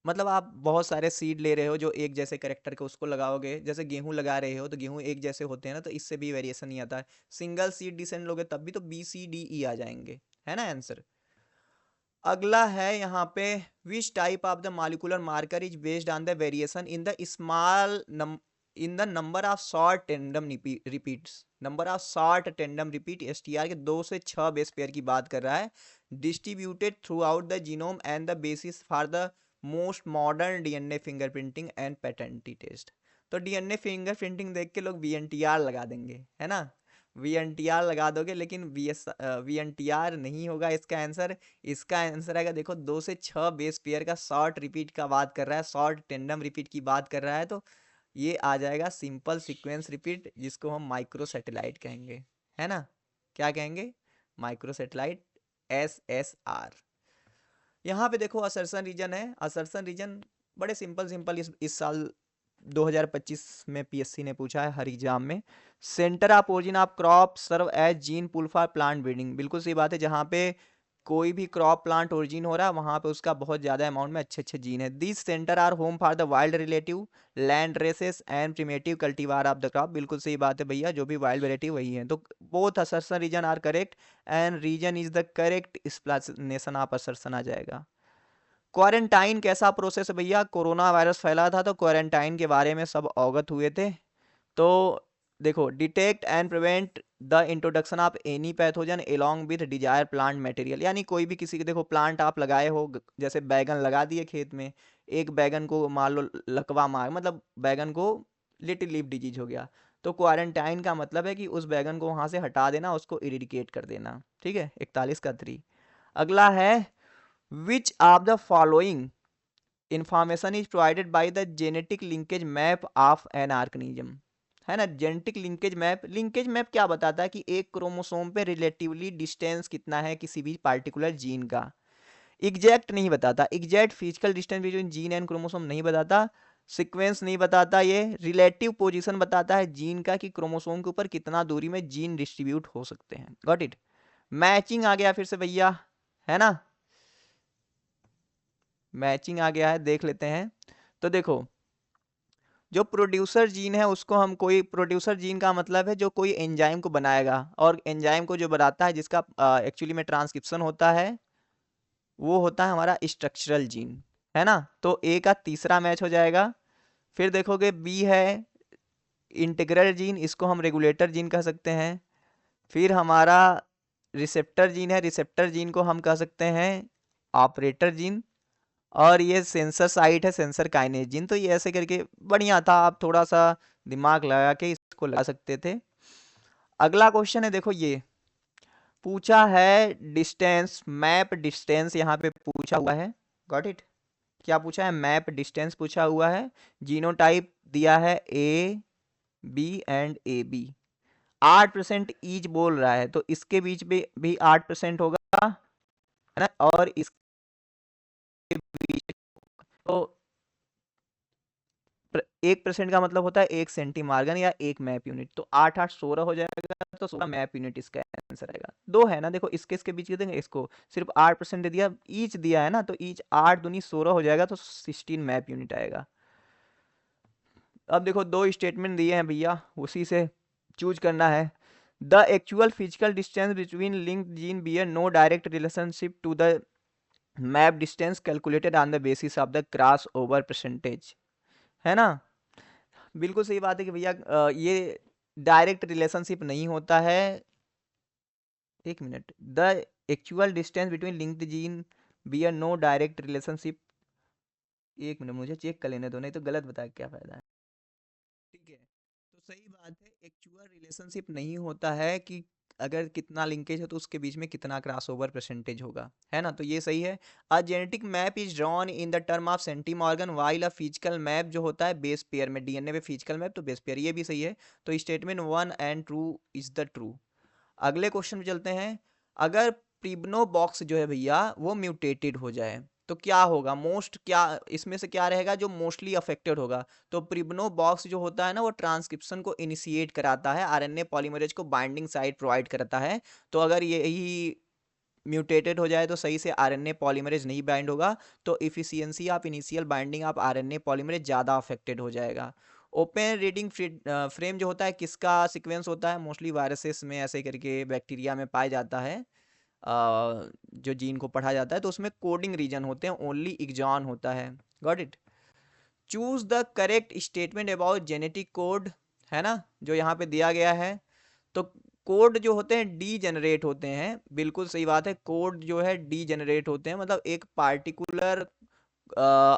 मतलब आप बहुत सारे सीड ले रहे हो जो एक जैसे करेक्टर के, उसको लगाओगे, जैसे गेहूं लगा रहे हो तो गेहूं एक जैसे होते हैं ना, तो इससे भी वेरिएशन नहीं आता है। सिंगल सीड डिसेंड लोगे तब भी तो BCDE आ जाएंगे, है ना आंसर। अगला है यहाँ पे, which type of the molecular marker is based on the variation in the small in the number of short tandem repeats, number of short tandem repeat STR के 2 से 6 बेस पेयर की बात कर रहा है, distributed throughout the genome and the basis for the most modern DNA fingerprinting and paternity test, तो DNA fingerprinting देख के लोग VNTR लगा देंगे, है ना। VNTR लगा दोगे, लेकिन VNTR नहीं होगा इसका आंसर। इसका आंसर आएगा देखो 2 से 6 बेस पेयर का शॉर्ट रिपीट का बात कर रहा है, शॉर्ट टेंडम रिपीट की बात कर रहा है, तो ये आ जाएगा सिंपल सीक्वेंस रिपीट, जिसको हम माइक्रो सैटेलाइट कहेंगे, है ना। क्या कहेंगे, माइक्रो सैटेलाइट, SSR। यहाँ पे देखो असर्शन रीजन है, असर्शन रीजन बड़े सिंपल सिंपल इस साल 2025 में पीएससी ने पूछा है हर एग्जाम में। Centre of origin of crop serve as gene pool for plant breeding, बिल्कुल सही बात है। जहाँ पे कोई भी क्रॉप प्लांट ओरिजिन हो रहा है वहाँ पे उसका बहुत ज़्यादा अमाउंट में अच्छे अच्छे जीन है। This centre are home for the wild relative land races and primitive cultivar of the crop, बिल्कुल सही बात है भैया, जो भी वाइल्ड वेराइटी वही है। तो both assertion reason are correct and reason is the correct explanation of assertion आ जाएगा। क्वारंटाइन कैसा प्रोसेस है भैया, कोरोना वायरस फैला था तो क्वारंटाइन के बारे में सब अवगत हुए थे। तो देखो, detect and prevent the introduction of any pathogen along with desire plant material, यानी कोई भी किसी के, देखो प्लांट आप लगाए हो, जैसे बैगन लगा दिए खेत में, एक बैगन को मान लो लकवा मार, मतलब बैगन को लिटिल लीफ डिजीज हो गया, तो क्वारंटाइन का मतलब है कि उस बैगन को वहां से हटा देना, उसको इरिडिकेट कर देना। ठीक है, 41 का 3। अगला है which of the following information is provided by the genetic linkage map of an organism, है ना। जेनेटिक लिंकेज मैप क्या बताता है कि एक क्रोमोसोम पे रिलेटिवली डिस्टेंस कितना है किसी भी पार्टिकुलर जीन का, एग्जैक्ट नहीं बताता, exact physical distance between gene and chromosome नहीं बताता, सीक्वेंस नहीं बताता, ये रिलेटिव पोजीशन बताता है जीन का कि क्रोमोसोम के ऊपर कितना दूरी में जीन डिस्ट्रीब्यूट हो सकते हैं। Got it. मैचिंग आ गया फिर से भैया, है ना, मैचिंग आ गया है, देख लेते हैं। तो देखो, जो प्रोड्यूसर जीन है उसको हम, कोई प्रोड्यूसर जीन का मतलब है जो कोई एंजाइम को बनाएगा, और एंजाइम को जो बनाता है जिसका एक्चुअली में ट्रांसक्रिप्शन होता है, वो होता है हमारा स्ट्रक्चरल जीन, है ना। तो ए का तीसरा मैच हो जाएगा। फिर देखोगे बी है इंटीग्रल जीन, इसको हम रेगुलेटर जीन कह सकते हैं। फिर हमारा रिसेप्टर जीन है, रिसेप्टर जीन को हम कह सकते हैं ऑपरेटर जीन। और ये सेंसर साइट है, सेंसर काइनेज जीन। तो ये ऐसे करके बढ़िया था, आप थोड़ा सा दिमाग लगा के इसको लगा सकते थे। अगला क्वेश्चन है, देखो ये पूछा है डिस्टेंस, मैप डिस्टेंस यहाँ पे पूछा हुआ है। Got it. क्या पूछा है, मैप डिस्टेंस पूछा हुआ है। जीनोटाइप दिया है A B and A B, 8% each बोल रहा है, तो इसके बीच में भी 8% होगा, है ना, और इसके बीच तो 1% का मतलब होता है 1 सेंटीमार्गन या 1 मैप यूनिट, तो 8 8 16 हो जाएगा, तो 16 मैप यूनिट इसका आंसर आएगा। 2 है ना, देखो इसके इसके बीच के देंगे, इसको सिर्फ 8% दे दिया, ईच दिया है ना, तो ईच 8 दूनी 16 हो जाएगा, तो 16 मैप यूनिट आएगा। अब देखो 2 स्टेटमेंट दिए हैं भैया, उसी से चूज करना है। The actual physical distance between linked gene bear no direct relationship to the map distance calculated on the basis of the crossover percentage, है ना। बिल्कुल सही बात है कि भैया ये डायरेक्ट रिलेशनशिप नहीं होता है। एक minute, the actual distance between linked gene bear no direct relationship, एक मिनट मुझे चेक कर लेने दो, नहीं तो गलत बता के क्या फायदा है। ठीक है, तो सही बात है, एक्चुअल रिलेशनशिप नहीं होता है कि अगर कितना लिंकेज है तो उसके बीच में कितना क्रॉसओवर परसेंटेज होगा, है ना, तो ये सही है। A genetic map is drawn in the term of centimorgan while a physical map जो होता है बेस पेयर में, डीएनए में फिजिकल मैप तो बेस पेयर, ये भी सही है। तो statement 1 and 2 is the true. अगले क्वेश्चन पे चलते हैं। अगर प्रिब्नो बॉक्स जो है भैया वो म्यूटेटेड हो जाए तो क्या होगा, मोस्ट क्या इसमें से क्या रहेगा जो मोस्टली अफेक्टेड होगा। तो प्रिब्नो बॉक्स जो होता है ना, वो ट्रांसक्रिप्शन को इनिशिएट कराता है, आरएनए पॉलीमरेज को बाइंडिंग साइट प्रोवाइड करता है। तो अगर यही म्यूटेटेड हो जाए तो सही से आरएनए पॉलीमरेज नहीं बाइंड होगा, तो efficiency of initial binding of RNA polymerase ज़्यादा अफेक्टेड हो जाएगा। ओपन रीडिंग फ्रेम जो होता है किसका सीक्वेंस होता है, मोस्टली वायरसेस में ऐसे करके बैक्टीरिया में पाया जाता है। जो जीन को पढ़ा जाता है तो उसमें कोडिंग रीजन होते हैं, ओनली एक्सॉन होता है। Got it. Choose the correct statement about genetic code, है ना, जो यहाँ पे दिया गया है। तो कोड जो होते हैं डी जनरेट होते हैं, बिल्कुल सही बात है, कोड जो है डी जनरेट होते हैं, मतलब एक पार्टिकुलर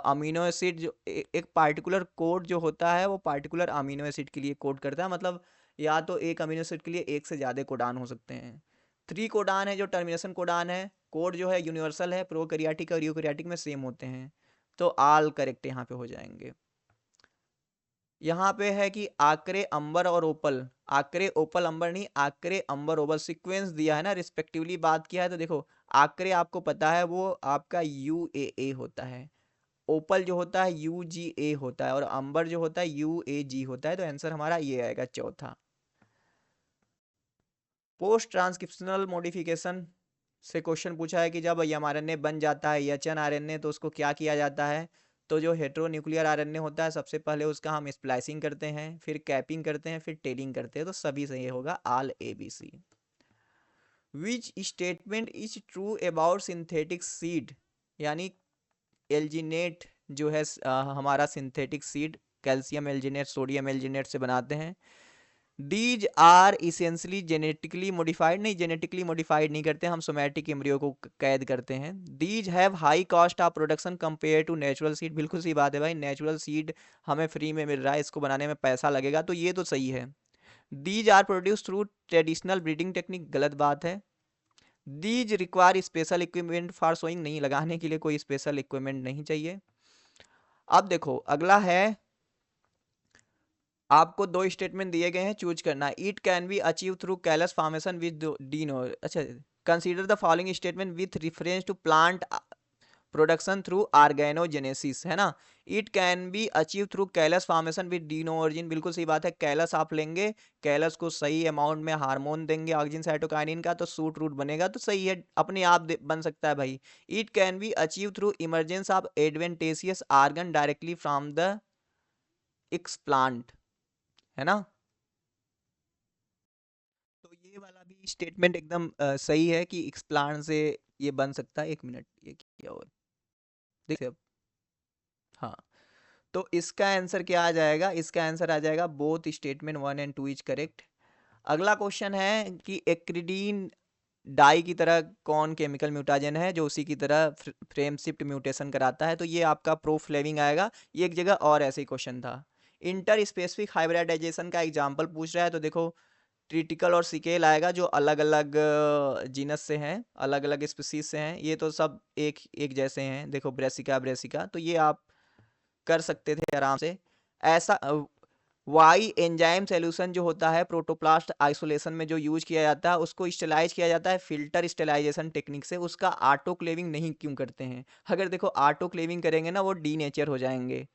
अमीनो एसिड जो एक पार्टिकुलर कोड जो होता है वो पार्टिकुलर अमीनो एसिड के लिए कोड करता है, मतलब या तो एक अमीनो एसिड के लिए एक से ज़्यादा कोडान हो सकते हैं। 3 कोडान है जो टर्मिनेशन कोडान है, कोड जो है यूनिवर्सल है, प्रोकैरियोटिक और यूकैरियोटिक में सेम होते हैं। तो आल करेक्ट यहाँ पे हो जाएंगे। यहाँ पे है कि आकरे अंबर और ओपल, आकरे ओपल अंबर नहीं, आकरे अंबर ओपल सीक्वेंस दिया है ना, रिस्पेक्टिवली बात किया है, तो देखो आकरे आपको पता है वो आपका UAA होता है, ओपल जो होता है UGA होता है और अंबर जो होता है UAG होता है। तो आंसर हमारा ये आएगा चौथा। पोस्ट ट्रांसक्रिप्शनल मॉडिफिकेशन से क्वेश्चन पूछा है कि जब mRNA बन जाता है hnRNA तो उसको क्या किया जाता है। तो जो हेट्रोन्यूक्लियर RNA होता है सबसे पहले उसका हम स्प्लाइसिंग करते हैं, फिर कैपिंग करते हैं, फिर टेलिंग करते हैं। तो सभी सही होगा, all ABC। Which statement is true about synthetic seed, यानी एल्जिनेट जो है हमारा synthetic seed calcium alginate sodium alginate से बनाते हैं। These are essentially genetically modified, नहीं जेनेटिकली मॉडिफाइड नहीं करते, हम सोमैटिक एम्ब्रियो को कैद करते हैं। These have high cost of production compare to natural seed, बिल्कुल सही बात है भाई, नेचुरल सीड हमें फ्री में मिल रहा है, इसको बनाने में पैसा लगेगा, तो ये तो सही है। These are produce through traditional breeding technique, गलत बात है। These require special equipment for sowing, नहीं, लगाने के लिए कोई स्पेशल इक्विपमेंट नहीं चाहिए। अब देखो अगला है, आपको दो स्टेटमेंट दिए गए हैं, चूज करना है। It can be achieve through callus formation with डीनो, अच्छा, consider the following statement with reference to plant production through organogenesis, है ना। It can be achieve through callus formation with डीनो ऑर्जिन, बिल्कुल सही बात है। कैलस आप लेंगे, कैलस को सही अमाउंट में हार्मोन देंगे ऑक्सिन साइटोकाइनिन का, तो सूट रूट बनेगा, तो सही है, अपने आप बन सकता है भाई। It can be achieve through emergence of adventitious organ directly from the explant, है ना। तो ये वाला भी स्टेटमेंट एकदम सही है कि एक्सप्लांट से ये बन सकता है। एक मिनट, ये क्या हो देखिए अब, हाँ, तो इसका आंसर क्या आ जाएगा, इसका आंसर आ जाएगा both statement 1 and 2 is correct. अगला क्वेश्चन है कि एक्रिडीन डाई की तरह कौन केमिकल म्यूटाजन है जो उसी की तरह फ्रेम शिफ्ट म्यूटेशन कराता है। तो ये आपका प्रोफ्लेविंग आएगा। ये एक जगह और ऐसे ही क्वेश्चन था। इंटर स्पेसिफिक हाइब्रिडाइजेशन का एग्जांपल पूछ रहा है, तो देखो ट्रिटिकल और सिकेल आएगा जो अलग अलग जीनस से हैं, अलग अलग स्पीसीज से हैं। ये तो सब एक एक जैसे हैं, देखो ब्रेसिका ब्रेसिका, तो ये आप कर सकते थे आराम से। ऐसा वाई एंजाइम सॉल्यूशन जो होता है प्रोटोप्लास्ट आइसोलेशन में जो यूज किया जाता है, उसको स्टेलाइज किया जाता है फिल्टर स्टेलाइजेशन टेक्निक से। उसका ऑटोक्लेविंग नहीं क्यों करते हैं? अगर देखो ऑटोक्लेविंग करेंगे ना, वो डीनेचर हो जाएंगे,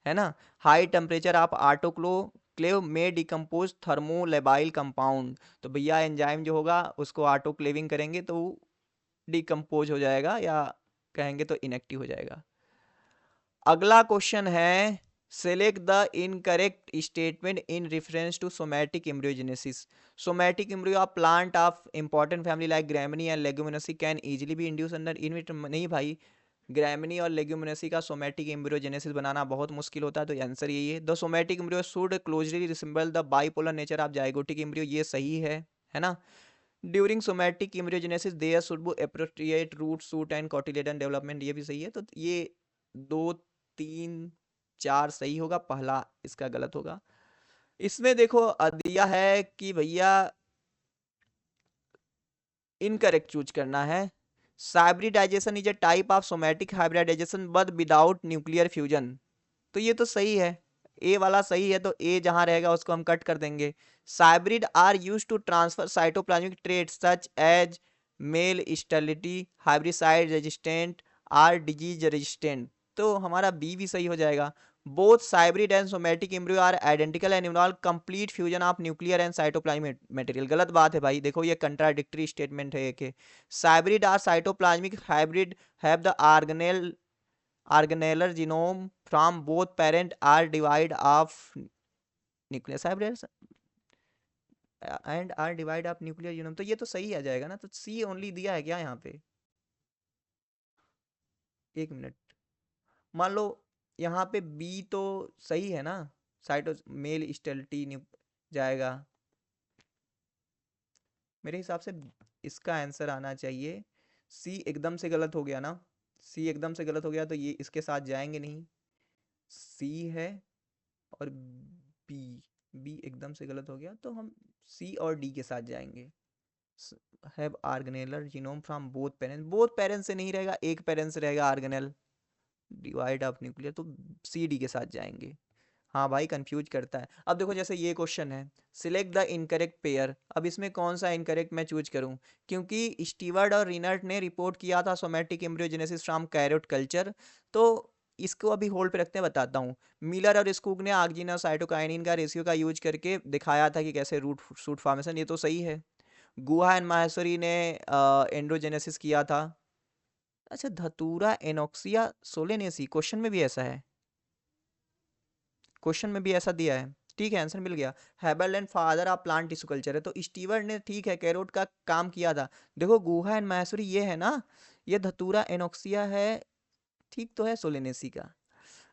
है ना। हाई टेम्परेचर आप ऑटोक्लेव में डिकम्पोज थर्मोलेबाइल कंपाउंड, तो भैया एंजाइम जो होगा उसको ऑटोक्लेविंग करेंगे तो डिकम्पोज हो जाएगा, या कहेंगे तो इनएक्टिव हो जाएगा। अगला क्वेश्चन है, select the incorrect statement in reference to somatic embryogenesis. Somatic embryo of plant of important family like gramineae and leguminosae can easily be induce under in vitro, नहीं भाई, ग्रैमिनी और लेग्यूमिनेसी का somatic embryogenesis बनाना बहुत मुश्किल होता है, तो answer यही है। The somatic embryo should closely resemble the bipolar nature of zygotic embryo, ये सही है ना। During somatic embryogenesis there should be appropriate root shoot and cotyledon development, ये भी सही है। तो ये 2 3 4 सही होगा, पहला इसका गलत होगा। इसमें देखो दिया है कि भैया इनकरेक्ट चूज करना है। Hybridization is a type of somatic hybridization but without nuclear fusion, तो ये तो सही है, ए वाला सही है, तो ए जहां रहेगा उसको हम कट कर देंगे। Hybrid are use to transfer cytoplasmic traits such as male sterility, herbicide resistant or disease resistant, तो हमारा बी भी सही हो जाएगा। Both hybrid and somatic embryo are identical and involve complete fusion of nuclear and cytoplasmic material, गलत बात है भाई, देखो ये कंट्राडिक्टरी स्टेटमेंट है एक। Hybrid or cytoplasmic hybrid have the organelle genome from both parent are divide of nucleus hybrid and are divide of nuclear genome, तो ये तो सही आ जाएगा ना। तो सी ओनली दिया है क्या यहाँ पे? एक मिनट, मान लो यहाँ पे बी तो सही है ना, साइटो मेल स्टेलिटी जाएगा, मेरे हिसाब से इसका आंसर आना चाहिए। सी एकदम से गलत हो गया ना, सी एकदम से गलत हो गया, तो ये इसके साथ जाएंगे नहीं, सी है और बी, बी एकदम से गलत हो गया, तो हम सी और डी के साथ जाएंगे। Have organellar genome from both parents से नहीं रहेगा, एक पेरेंट्स से रहेगा ऑर्गेनेल डिवाइड ऑफ न्यूक्लियर, तो सी डी के साथ जाएंगे। हाँ भाई कंफ्यूज करता है। अब देखो जैसे ये क्वेश्चन है, सिलेक्ट द इनकरेक्ट पेयर, अब इसमें कौन सा इनकरेक्ट मैं चूज करूं? क्योंकि स्टीवर्ड और रिनर्ट ने रिपोर्ट किया था somatic embryogenesis from carrot culture, तो इसको अभी होल्ड पे रखते हैं, बताता हूँ। मिलर और स्कूग ने आर्जिनिन और साइटोकाइनिन का रेशियो का यूज करके दिखाया था कि कैसे रूट शूट फॉर्मेशन, ये तो सही है। गुहा एंड माहेश्वरी ने एंड्रोजेनेसिस किया था। अच्छा, धतूरा एनोक्सिया सोलेनेसी, क्वेश्चन में भी ऐसा है, क्वेश्चन में भी ऐसा दिया है। ठीक है, आंसर मिल गया। हेबल and father of plant tissue culture है, तो स्टीवर्ट ने ठीक है कैरोट का काम किया था। देखो गुहा एंड माहेश्वरी ये है ना, ये धतूरा एनोक्सिया है, ठीक तो है सोलेनेसी का।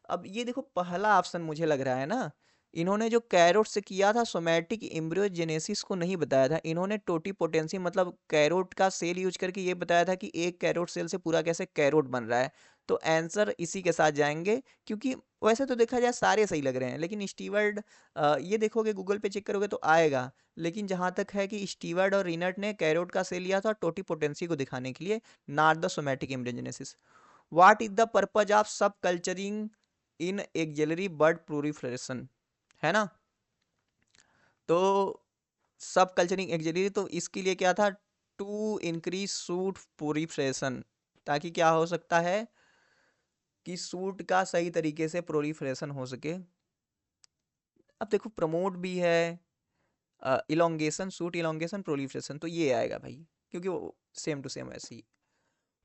अब ये देखो पहला ऑप्शन मुझे लग रहा है ना, इन्होंने जो कैरोट से किया था सोमैटिक एम्ब्रियोजेनेसिस को नहीं बताया था, इन्होंने टोटीपोटेंसी मतलब कैरोट का सेल यूज करके ये बताया था कि एक कैरोट सेल से पूरा कैसे कैरोट बन रहा है। तो आंसर इसी के साथ जाएंगे, क्योंकि वैसे तो देखा जाए सारे सही लग रहे हैं, लेकिन स्टीवर्ड ये देखोगे गूगल पे चेक करोगे तो आएगा। लेकिन जहां तक है कि स्टीवर्ड और रिनट ने कैरोट का सेल लिया था टोटीपोटेंसी को दिखाने के लिए, not the somatic embryogenesis. What is the purpose of सब कल्चरिंग इन एक्जेलरी बर्ड प्रोलिफरेशन, है ना। तो सब कल्चरिंग एक्जेलरी, तो इसके लिए क्या था, टू इंक्रीज सूट प्रोलिफरेशन, ताकि क्या हो सकता है कि सूट का सही तरीके से प्रोलिफरेशन हो सके। अब देखो प्रमोट भी है, इलोंगेशन, सूट इलोंगेशन, प्रोलिफरेशन, तो ये आएगा भाई, क्योंकि वो सेम टू सेम ऐसी।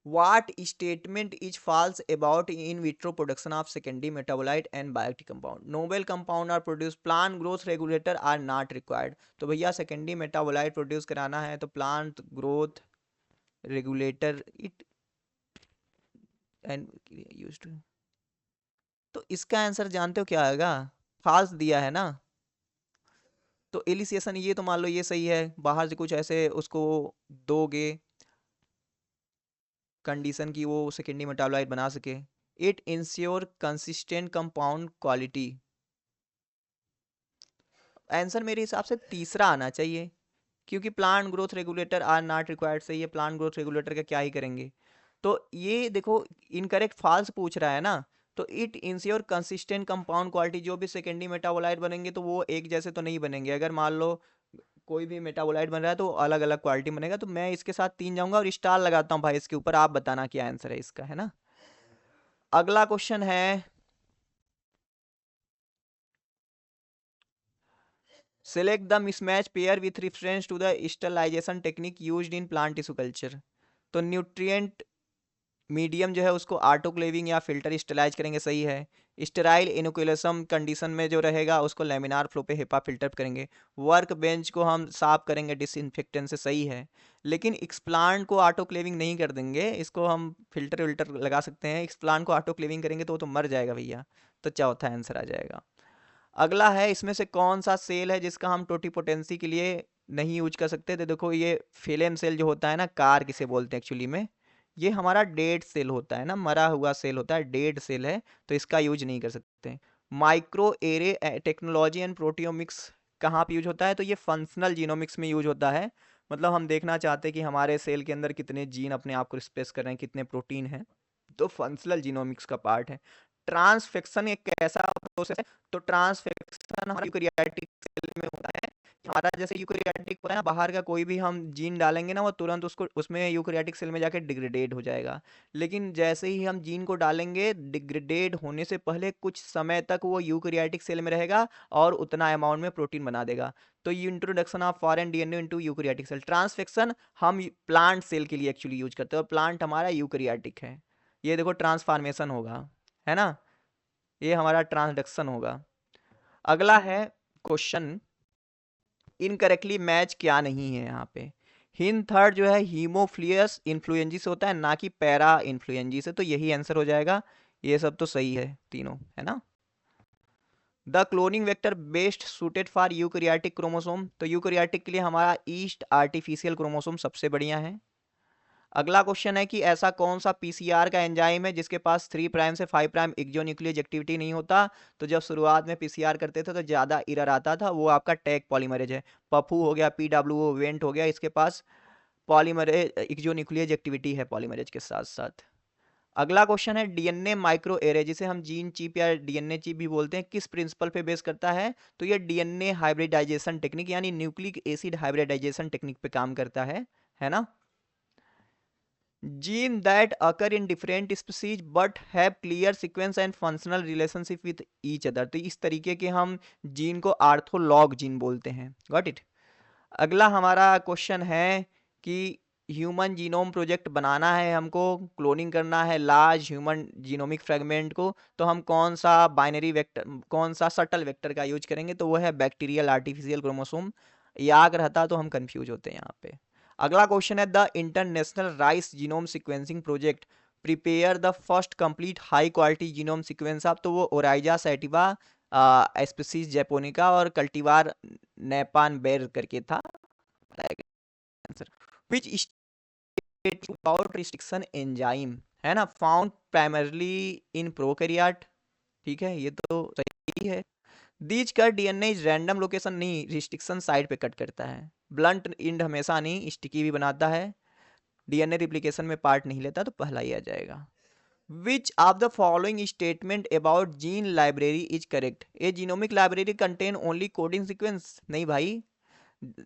What statement is false about in vitro production of secondary metabolite and bioactive compound? Novel compound are produced, plant growth regulator are not required. तो भैया secondary metabolite produce कराना है तो plant growth regulator it and used to, तो इसका answer जानते हो क्या आएगा, फाल्स दिया है ना। तो एलिसिएशन ये तो मान लो ये सही है, बाहर से कुछ ऐसे उसको दोगे कंडीशन की वो सेकेंडरी मेटाबोलाइट बना सके। It ensure consistent compound quality, answer मेरे हिसाब से तीसरा आना चाहिए, क्योंकि plant growth regulator are not required सही है, प्लांट ग्रोथ रेगुलेटर का क्या ही करेंगे। तो ये देखो इनकरेक्ट फाल्स पूछ रहा है ना, तो it ensure consistent compound quality, जो भी सेकेंडरी मेटाबोलाइट बनेंगे तो वो एक जैसे तो नहीं बनेंगे, अगर मान लो कोई भी मेटाबोलाइट बन रहा है तो अलग अलग क्वालिटी बनेगा। तो मैं इसके साथ 3 जाऊंगा और स्टार लगाता हूँ भाई इसके ऊपर, आप बताना क्या आंसर है इसका, है ना। अगला क्वेश्चन है, select the mismatch pair with reference to the sterilization technique used in plant tissue culture। तो न्यूट्रिएंट मीडियम जो है उसको ऑटोक्लेविंग या फिल्टर स्टेलाइज करेंगे, सही है। स्टेराइल इनोकुलेशन कंडीशन में जो रहेगा उसको लेमिनार फ्लो पे हेपा फिल्टर करेंगे। वर्क बेंच को हम साफ करेंगे डिसइंफेक्टेंट से, सही है। लेकिन एक्सप्लांट को ऑटोक्लेविंग नहीं कर देंगे, इसको हम फिल्टर विल्टर लगा सकते हैं, एक्सप्लांट को ऑटोक्लेविंग करेंगे तो वो तो मर जाएगा भैया। तो चौथा आंसर आ जाएगा। अगला है, इसमें से कौन सा सेल है जिसका हम टोटीपोटेंसी के लिए नहीं यूज कर सकते। तो देखो ये फिलेम सेल जो होता है ना, कार किसे बोलते हैं एक्चुअली में, ये हमारा डेड सेल होता है ना, मरा हुआ सेल होता है, डेड सेल है, तो इसका यूज नहीं कर सकते। Micro array technology and proteomics कहाँ पे यूज होता है, तो ये फंक्शनल जीनोमिक्स में यूज होता है। मतलब हम देखना चाहते हैं कि हमारे सेल के अंदर कितने जीन अपने आप को एक्सप्रेस कर रहे हैं, कितने प्रोटीन हैं, तो फंक्शनल जीनोमिक्स का पार्ट है। ट्रांसफेक्शन एक कैसा प्रोसेस है, तो ट्रांसफेक्शन हमारे यूकैरियोटिक सेल में होता है। हमारा जैसे यूकैरियोटिक होता है ना, बाहर का कोई भी हम जीन डालेंगे ना वो तुरंत उसको उसमें यूकैरियोटिक सेल में जाके डिग्रेडेड हो जाएगा। लेकिन जैसे ही हम जीन को डालेंगे, डिग्रेडेड होने से पहले कुछ समय तक वो यूकैरियोटिक सेल में रहेगा और उतना अमाउंट में प्रोटीन बना देगा। तो ये introduction of foreign DNA into eukaryotic cell, transfection हम प्लांट सेल के लिए एक्चुअली यूज करते हैं, और प्लांट हमारा यूकैरियोटिक है। ये देखो ट्रांसफॉर्मेशन होगा, है ना, ये हमारा ट्रांसडक्शन होगा। अगला है क्वेश्चन, इनकरेक्टली मैच क्या नहीं है यहाँ पे। हिन थर्ड जो है हीमोफ्लियस इन्फ्लुएंजी से होता है, ना कि पैरा इन्फ्लुएंजी से, तो यही आंसर हो जाएगा। ये सब तो सही है तीनों, है ना। The cloning vector best suited for eukaryotic chromosome, तो यूकैरियोटिक के लिए हमारा ईस्ट आर्टिफिशियल क्रोमोसोम सबसे बढ़िया है। अगला क्वेश्चन है कि ऐसा कौन सा पीसीआर का एंजाइम है जिसके पास 3 प्राइम से 5 प्राइम एक्सोन्यूक्लियस एक्टिविटी नहीं होता। तो जब शुरुआत में पीसीआर करते थे तो ज़्यादा एरर आता था, वो आपका टैग पॉलीमरेज है। पफू हो गया, पीडब्ल्यूओ वेंट हो गया, इसके पास पॉलीमरेज एक्सोन्यूक्लियस एक्टिविटी है पॉलीमरेज के साथ साथ। अगला क्वेश्चन है डीएनए माइक्रो एरे, जिसे हम जीन चिप या डीएनए चिप भी बोलते हैं, किस प्रिंसिपल पे बेस करता है। तो ये डीएनए हाइब्रिडाइजेशन टेक्निक यानी न्यूक्लिक एसिड हाइब्रिडाइजेशन टेक्निक पे काम करता है ना। Gene that occur in different species but have clear sequence and functional relationship with each other. तो इस तरीके के हम जीन को आर्थोलॉग जीन बोलते हैं। Got it. अगला हमारा क्वेश्चन है कि ह्यूमन जीनोम प्रोजेक्ट बनाना है हमको, क्लोनिंग करना है लार्ज ह्यूमन जीनोमिक फ्रेगमेंट को, तो हम कौन सा बाइनरी वेक्टर, कौन सा सटल वेक्टर का यूज करेंगे? तो वो है बैक्टीरियल आर्टिफिशियल क्रोमोसोम। याद रहता तो हम कंफ्यूज होते हैं यहाँ पे। अगला क्वेश्चन है the international rice genome sequencing project prepare the first complete high quality genome sequence of, तो वो ओराइजा सैटिवा स्पीसीज जैपोनिका और कल्टीवार नेपान बेर करके था answer. Which state about restriction enzyme, है ना, फाउंड प्राइमरली इन प्रोकैरियोट। ठीक है, ये तो सही है। These cut DNA random location नहीं, रिस्ट्रिक्शन साइट पे कट करता है। ब्लंट इंड हमेशा नहीं, स्टिकी भी बनाता है। डीएनए रिप्लिकेशन में पार्ट नहीं लेता, तो पहला ही आ जाएगा। विच of the following statement about gene library is correct? A genomic library contain only coding sequence. नहीं भाई,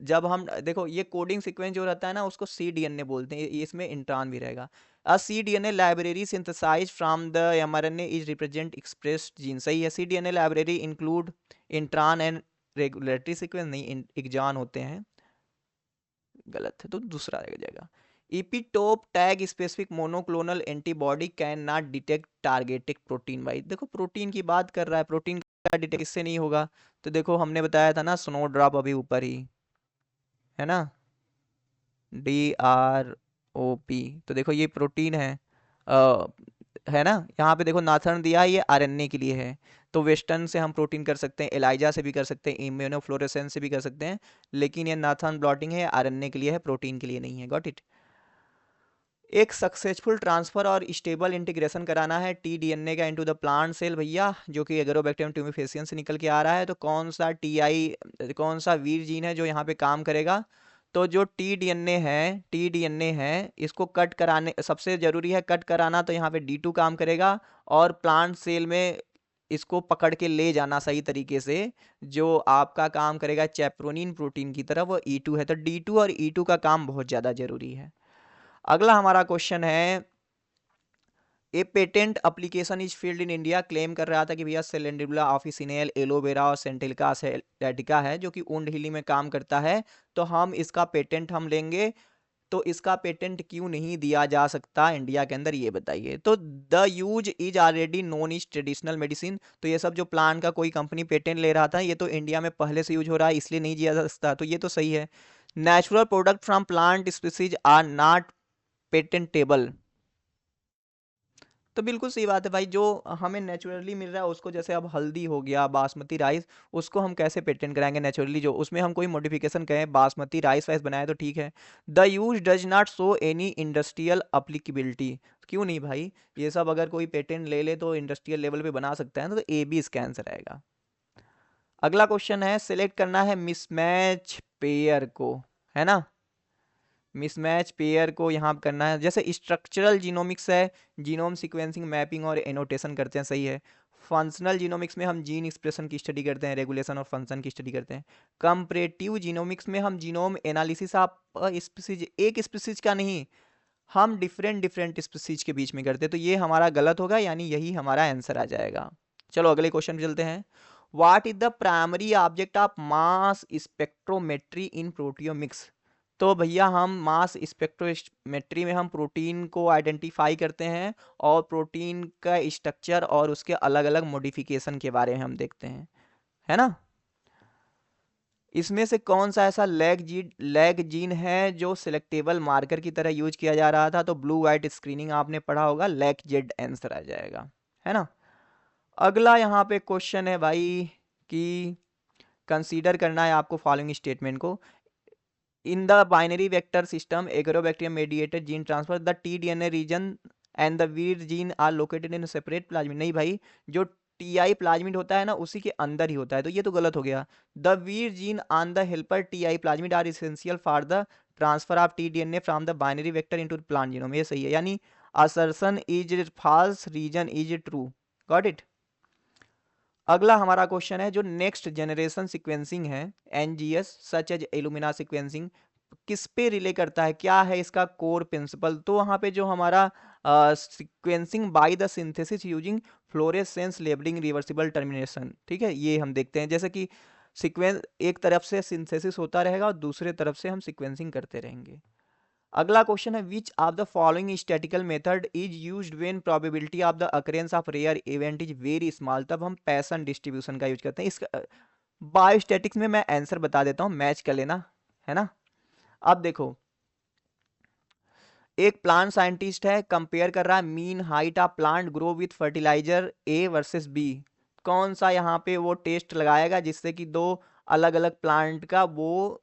जब हम देखो ये कोडिंग सीक्वेंस जो रहता है ना, उसको सी डीएनए बोलते हैं, इसमें इंट्रॉन भी रहेगा। A C DNA library synthesize from the mRNA is represent expressed gene. सही है, C DNA library include intron and regulatory sequence, नहीं एक्सॉन होते हैं। गलत है, तो दूसरा रह जाएगा। Epitope tag specific monoclonal antibody can not detect targeted protein. भाई देखो प्रोटीन की बात कर रहा है, प्रोटीन का डिटेक्ट इससे नहीं होगा। तो देखो हमने बताया था ना, स्नो ड्रॉप अभी ऊपर ही है ना, DROP। तो देखो ये प्रोटीन अ, है ना, यहाँ पे देखो नाथर्न दिया है, ये आरएनए के लिए है। तो वेस्टर्न से हम प्रोटीन कर सकते हैं, एलाइजा से भी कर सकते हैं, इम्यूनोफ्लोरेसेंस से भी कर सकते हैं, लेकिन ये नाथर्न ब्लॉटिंग है, आरएनए के लिए है, प्रोटीन के लिए नहीं है। Got it. एक सक्सेसफुल ट्रांसफर और स्टेबल इंटीग्रेशन कराना है टीडीएनए का इनटू द प्लांट सेल भैया, जो कि एगरोबैक्टीरियम ट्यूमिफेसियन से निकल के आ रहा है। तो कौन सा कौन सा वीर जीन है जो यहाँ पे काम करेगा? तो जो टीडीएनए है इसको कट कराने, सबसे जरूरी है कट कराना, तो यहाँ पे D2 काम करेगा। और प्लांट सेल में इसको पकड़ के ले जाना सही तरीके से, जो आपका काम करेगा चैप्रोनिन प्रोटीन की तरह, वो E2 है। तो D2 और E2 का काम बहुत ज़्यादा जरूरी है। अगला हमारा क्वेश्चन है, ए patent application is field in India. Claim कर रहा था कि भैया सेलेंडिबुला ऑफिसिनेल एलोवेरा और सेंटिलिका एस्टेटिका है, जो कि उंड हिली में काम करता है। तो हम इसका पेटेंट हम लेंगे। तो इसका पेटेंट क्यों नहीं दिया जा सकता इंडिया के अंदर, ये बताइए। तो the use is already known is traditional medicine. तो ये सब जो प्लांट का कोई कंपनी पेटेंट ले रहा था, ये तो इंडिया में पहले से यूज हो रहा है, इसलिए नहीं दिया जा सकता। तो ये तो सही है। Natural product from plant species are not patentable. तो बिल्कुल सही बात है भाई, जो हमें नेचुरली मिल रहा है उसको, जैसे अब हल्दी हो गया, बासमती राइस, उसको हम कैसे पेटेंट कराएंगे नेचुरली? जो उसमें हम कोई मॉडिफिकेशन करें, बासमती राइस वाइस बनाए तो ठीक है। The use does not show any industrial applicability. क्यों नहीं भाई, ये सब अगर कोई पेटेंट ले ले तो इंडस्ट्रियल लेवल पे बना सकता है ना, तो ए बी इसका आंसर आएगा। अगला क्वेश्चन है, सिलेक्ट करना है मिसमैच पेयर को, है ना, मिसमैच पेयर को यहाँ करना है। जैसे स्ट्रक्चरल जीनोमिक्स है, जीनोम सीक्वेंसिंग मैपिंग और एनोटेशन करते हैं, सही है। फंक्शनल जीनोमिक्स में हम जीन एक्सप्रेशन की स्टडी करते हैं, रेगुलेशन और फंक्शन की स्टडी करते हैं। कंपैरेटिव जीनोमिक्स में हम जीनोम एनालिसिस ऑफ स्पीसीज, एक स्पीसीज का नहीं, हम डिफरेंट डिफरेंट स्पीसीज के बीच में करते हैं। तो ये हमारा गलत होगा, यानी यही हमारा आंसर आ जाएगा। चलो अगले क्वेश्चन पे चलते हैं। What is the primary object of mass spectrometry in proteomics? तो भैया हम मास स्पेक्ट्रोमेट्री में हम प्रोटीन को आइडेंटिफाई करते हैं, और प्रोटीन का स्ट्रक्चर और उसके अलग अलग मॉडिफिकेशन के बारे में हम देखते हैं, है ना। इसमें से कौन सा ऐसा लैग जीन है जो सिलेक्टेबल मार्कर की तरह यूज किया जा रहा था? तो ब्लू वाइट स्क्रीनिंग आपने पढ़ा होगा, लैग जेड आंसर आ जाएगा, है ना। अगला यहाँ पे क्वेश्चन है भाई कि कंसीडर करना है आपको फॉलोइंग स्टेटमेंट को। In the binary vector system agrobacterium mediated gene transfer the T DNA region and the vir gene are located in separate plasmid. नहीं भाई, जो टीआई प्लाज्मिड होता है ना, उसी के अंदर ही होता है, तो ये तो गलत हो गया। The vir gene on the helper Ti plasmid are essential for the transfer of TDNA from the binary vector into the plant genome. ये सही है, यानी assertion is false, reason is true. Got it. अगला हमारा question है, जो next generation sequencing है, NGS such as Illumina sequencing किस पे रिले करता है, क्या है इसका कोर प्रिंसिपल। तो वहाँ पे जो हमारा sequencing by the synthesis using fluorescence labelling reversible termination, ठीक है, ये हम देखते हैं। जैसे कि सीक्वेंस एक तरफ से सिंथेसिस होता रहेगा और दूसरे तरफ से हम सीक्वेंसिंग करते रहेंगे। अगला क्वेश्चन है which of the following statical method is used when probability of the occurrence of rare event is very small. तब हम पैसन डिस्ट्रीब्यूशन का यूज करते हैं। इसका बायोस्टैटिक्स में मैं आंसर बता देता हूं, मैच कर लेना, है ना। अब देखो, एक प्लांट साइंटिस्ट है, कंपेयर कर रहा है mean height of plant grow with fertiliser A versus B. कौन सा यहाँ पे वो टेस्ट लगाएगा जिससे कि दो अलग अलग प्लांट का वो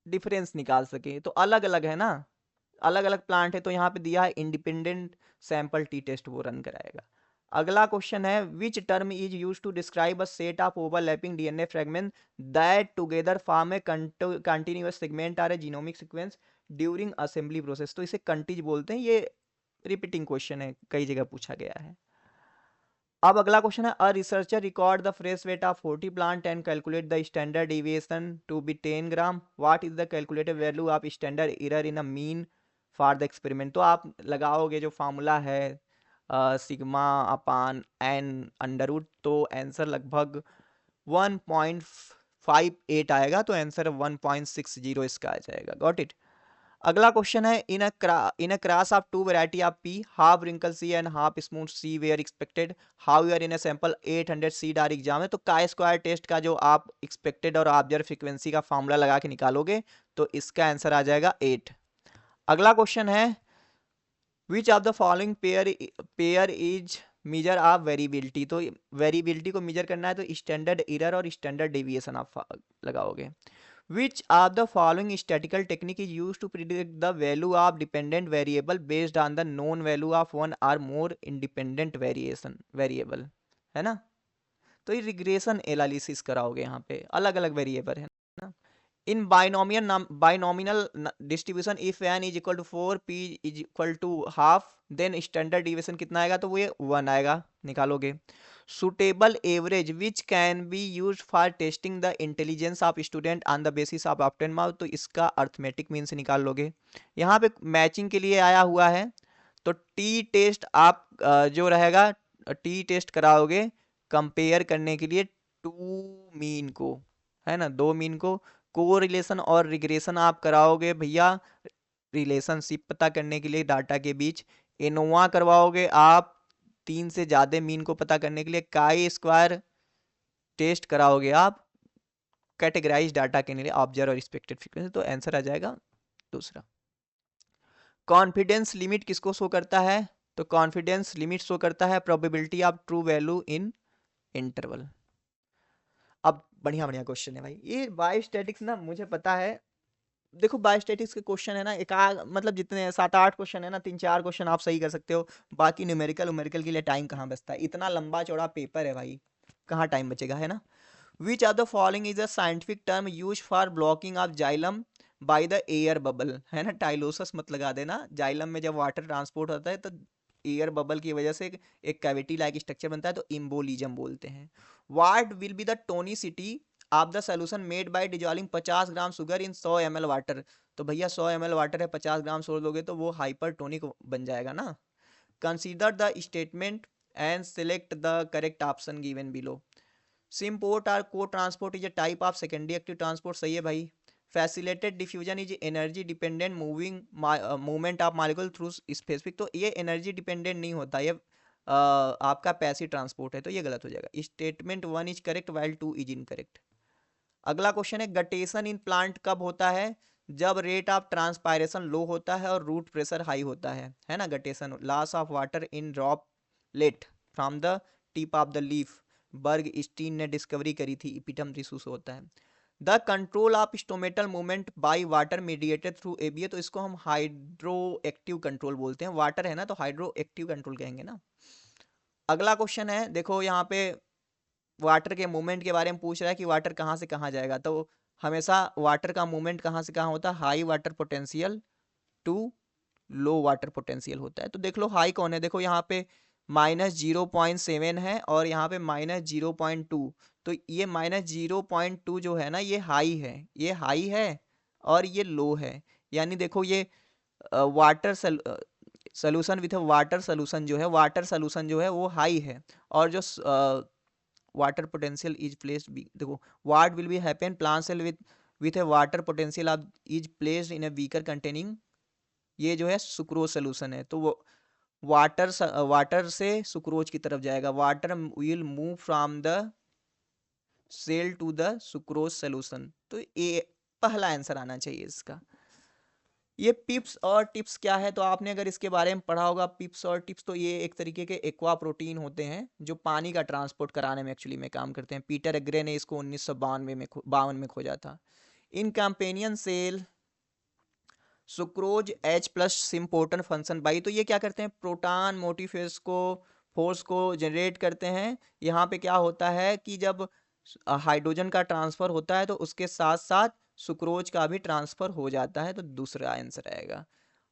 डिफरेंस निकाल सके। तो अलग अलग है ना, अलग अलग प्लांट है, तो यहाँ पे दिया है इंडिपेंडेंट सैंपल टी टेस्ट, वो रन कराएगा। अगला क्वेश्चन है which term is use to describe a set of overlapping DNA fragment that together form a continuous segment or a genomic sequence during assembly process. तो इसे कंटीज बोलते हैं। ये repeating question है, कई जगह पूछा गया है। अब अगला क्वेश्चन है a researcher record the fresh weight of 40 plant and calculate the standard deviation to be 10 gram. What is the calculated value of standard error in a mean for the experiment. तो आप लगाओगे जो formula है sigma upon n under root, तो answer लगभग 1.58 आएगा। तो answer 1.60 इसका आ जाएगा। Got it. अगला क्वेश्चन है in a cross of two variety of pea, half wrinkle seed and half smooth seed were expected, how your in a sample 800 seed are exam है। तो काय स्क्वायर टेस्ट का जो आप expected और observe frequency का formula लगा के निकालोगे तो इसका आंसर आ जाएगा 8। अगला क्वेश्चन है which of the following pair is measure of variability. तो वेरिएबिलिटी को मेजर करना है तो स्टैंडर्ड एरर और स्टैंडर्ड डेविएशन आप लगाओगे। Which of the following statistical technique is used to predict the value of dependent variable based on the known value of one or more independent variable, है ना। तो ये रिग्रेशन एनालिसिस कराओगे, यहाँ पे अलग अलग वेरिएबल है ना। In binomial distribution if n is equal to 4 p is equal to half, then standard deviation कितना आएगा, तो वो ये 1 आएगा, निकालोगे। Suitable average which can be use for testing the intelligence of student on the basis of obtain marks. तो इसका arithmetic mean से निकाल लोगे। यहाँ पे मैचिंग के लिए आया हुआ है, तो टी टेस्ट आप जो रहेगा टी टेस्ट कराओगे कंपेयर करने के लिए टू मीन को, है ना, दो मीन को। को रिलेशन और रिग्रेशन आप कराओगे भैया रिलेशनशिप पता करने के लिए डाटा के बीच। एनोवा करवाओगे आप 3 से ज्यादा मीन को पता करने के लिए। काई स्क्वायर टेस्ट कराओगे आप कैटेगराइज डाटा के लिए ऑब्जर्व और एक्सपेक्टेड फ्रीक्वेंसी। तो आंसर आ जाएगा दूसरा। कॉन्फिडेंस लिमिट किसको शो करता है, तो कॉन्फिडेंस लिमिट शो करता है probability of true value in interval. अब बढ़िया बढ़िया क्वेश्चन है भाई ये बायोस्टैटिक्स ना, मुझे पता है। देखो बायोस्टैटिक्स के क्वेश्चन है ना, एक मतलब जितने 7-8 क्वेश्चन है ना, 3-4 क्वेश्चन आप सही कर सकते हो। बाकी न्यूमेरिकल के लिए टाइम कहाँ बचता है, इतना लंबा चौड़ा पेपर है भाई, कहाँ टाइम बचेगा, है ना। Which are the following is a scientific term use for blocking of xylem by the air bubble, है ना। टाइलोसस मत लगा देना। जाइलम में जब वाटर ट्रांसपोर्ट होता है तो एयर बबल की वजह से एक कैविटी लाइक स्ट्रक्चर बनता है, तो इम्बोलिज्म बोलते हैं। What will be the tonicity of the solution made by dissolving 50 gram sugar in 100 ml water. तो भैया 100 ml वाटर है, 50 ग्राम छोड़ दोगे तो वो हाइपरटोनिक बन जाएगा ना। Consider the statement and select the correct option given below. Symport और को transport is a type of secondary active transport, सही है भाई। Facilitated diffusion is energy dependent moving movement of molecule through specific. तो ये एनर्जी डिपेंडेंट नहीं होता, ये आपका पैसिव ट्रांसपोर्ट है, तो ये गलत हो जाएगा। Statement 1 is correct while 2 is incorrect. अगला क्वेश्चन है गटेशन इन प्लांट कब होता है, जब रेट ऑफ ट्रांसपायरेशन लो होता है और रूट प्रेशर हाई होता है ना। Guttation loss of water in droplet from the tip of the leaf, Burgerstein ने डिस्कवरी करी थी, इपिटम टिश्यू से होता है। The control of stomatal movement by water mediated through ABA, तो इसको हम हाइड्रो एक्टिव कंट्रोल बोलते हैं। वाटर है ना, तो हाइड्रो एक्टिव कंट्रोल कहेंगे ना। अगला क्वेश्चन है, देखो यहाँ पे वाटर के मूवमेंट के बारे में पूछ रहा है कि वाटर कहाँ से कहाँ जाएगा। तो हमेशा वाटर का मूवमेंट कहाँ से कहाँ होता है, high water potential to low water potential होता है। तो देख लो हाई कौन है, देखो यहाँ पे -0.7 है और यहाँ पे -0.2। तो ये -0.2 जो है ना, ये हाई है, ये हाई है। और ये लो है, यानी देखो ये water solution with water solution जो है, वाटर सोल्यूशन जो है वो हाई है, और जो वाटर पोटेंशियल इज प्लेस्ड, देखो what will be happen plant cell with a water potential of is placed in a beaker containing, ये जो है सुक्रोज सोल्यूशन है, तो वो वाटर से सुक्रोज की तरफ जाएगा, water will move from the cell to the sucrose solution, तो ये पहला आंसर आना चाहिए इसका। ये पिप्स और टिप्स क्या है, तो आपने अगर इसके बारे में पढ़ा होगा, पिप्स और टिप्स, तो ये एक तरीके के एक्वा प्रोटीन होते हैं जो पानी का ट्रांसपोर्ट कराने में एक्चुअली में काम करते हैं। पीटर एग्रे ने इसको 1952 में खोजा था। In companion cell sucrose H plus symporter function by, तो ये क्या करते हैं, प्रोटॉन मोटिफेस को फोर्स को जनरेट करते हैं। यहाँ पे क्या होता है कि जब हाइड्रोजन का ट्रांसफर होता है तो उसके साथ साथ सुक्रोज का भी ट्रांसफर हो जाता है, तो दूसरा आंसर आएगा।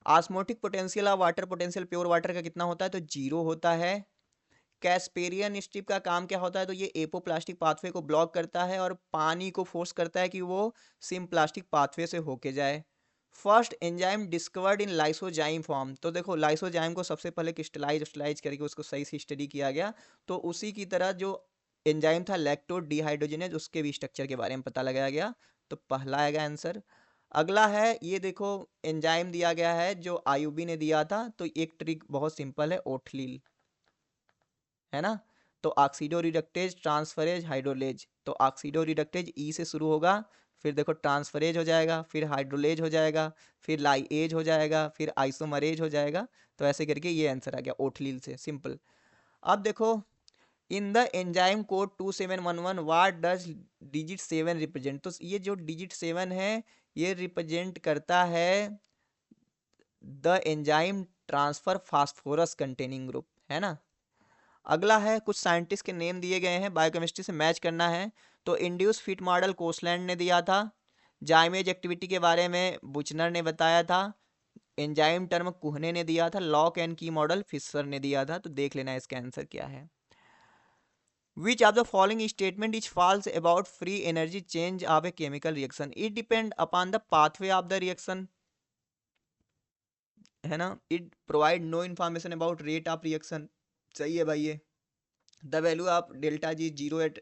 ऑस्मोटिक पोटेंशियल और वाटर पोटेंशियल प्योर वाटर का कितना होता है, तो 0 होता है। कैस्पेरियन स्ट्रिप का काम क्या होता है, तो ये एपोप्लास्टिक पाथवे को ब्लॉक करता है और पानी को फोर्स करता है कि वो सिम्प्लास्टिक पाथवे से होके जाए। First enzyme discovered in lysozyme form, तो देखो लाइसोजाइम को सबसे पहले क्रिस्टलाइज करके उसको सही से स्टडी किया गया, तो उसी की तरह जो एंजाइम था लैक्टो डिहाइड्रोजिनेज, उसके भी स्ट्रक्चर के बारे में पता लगाया गया, तो पहला आएगा आंसर। अगला है, ये देखो एंजाइम दिया गया है जो आयुबी ने दिया था, तो एक ट्रिक बहुत सिंपल है, ओथलील है ना, तो ऑक्सीडो रिडक्टेज ट्रांसफरेज हाइड्रोलेज, तो ऑक्सीडो रिडक्टेज ई से शुरू होगा, फिर देखो ट्रांसफरेज हो जाएगा, फिर हाइड्रोलेज हो जाएगा, फिर लाइएज हो जाएगा, फिर आइसोमरेज हो जाएगा, तो ऐसे करके ये आंसर आ गया ओथलील से, सिंपल। अब देखो in the enzyme code 2711 what does digit 7 represent, तो ये जो डिजिट 7 है ये रिप्रेजेंट करता है the enzyme transfer phosphorus containing group, है ना। अगला है, कुछ साइंटिस्ट के नेम दिए गए हैं, बायोकेमिस्ट्री से मैच करना है, तो इंड्यूस फिट मॉडल कोसलैंड ने दिया था, जाइमेज एक्टिविटी के बारे में बुचनर ने बताया था, एंजाइम टर्म कुहने ने दिया था, लॉक एंड की मॉडल फिशर ने दिया था, तो देख लेना इसका आंसर क्या है। Which of the following statement is false about free energy change of a chemical reaction, it depend upon the pathway of the reaction, है ना, it provide no information about rate of reaction, सही है भाई ये। The value of delta G zero at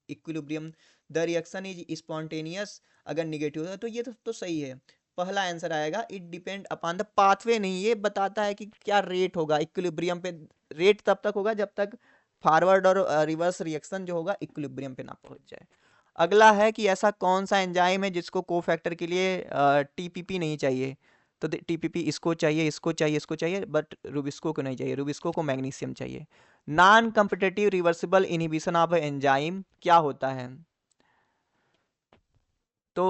equilibrium, the reaction is spontaneous, अगर negative है तो ये तो सही है, पहला आंसर आएगा। It depend upon the pathway नहीं, ये बताता है कि क्या रेट होगा इक्विलिब्रियम पे, रेट तब तक होगा जब तक फॉरवर्ड और रिवर्स रिएक्शन जो होगा इक्विलिब्रियम पे ना पहुंच जाए। अगला है कि ऐसा कौन सा एंजाइम है जिसको कोफैक्टर के लिए टीपीपी नहीं चाहिए, तो टीपीपी इसको चाहिए, इसको चाहिए, इसको चाहिए, बट रुबिस्को को नहीं चाहिए, रुबिस्को को मैग्नीशियम चाहिए। Non competitive reversible inhibition of enzyme क्या होता है, तो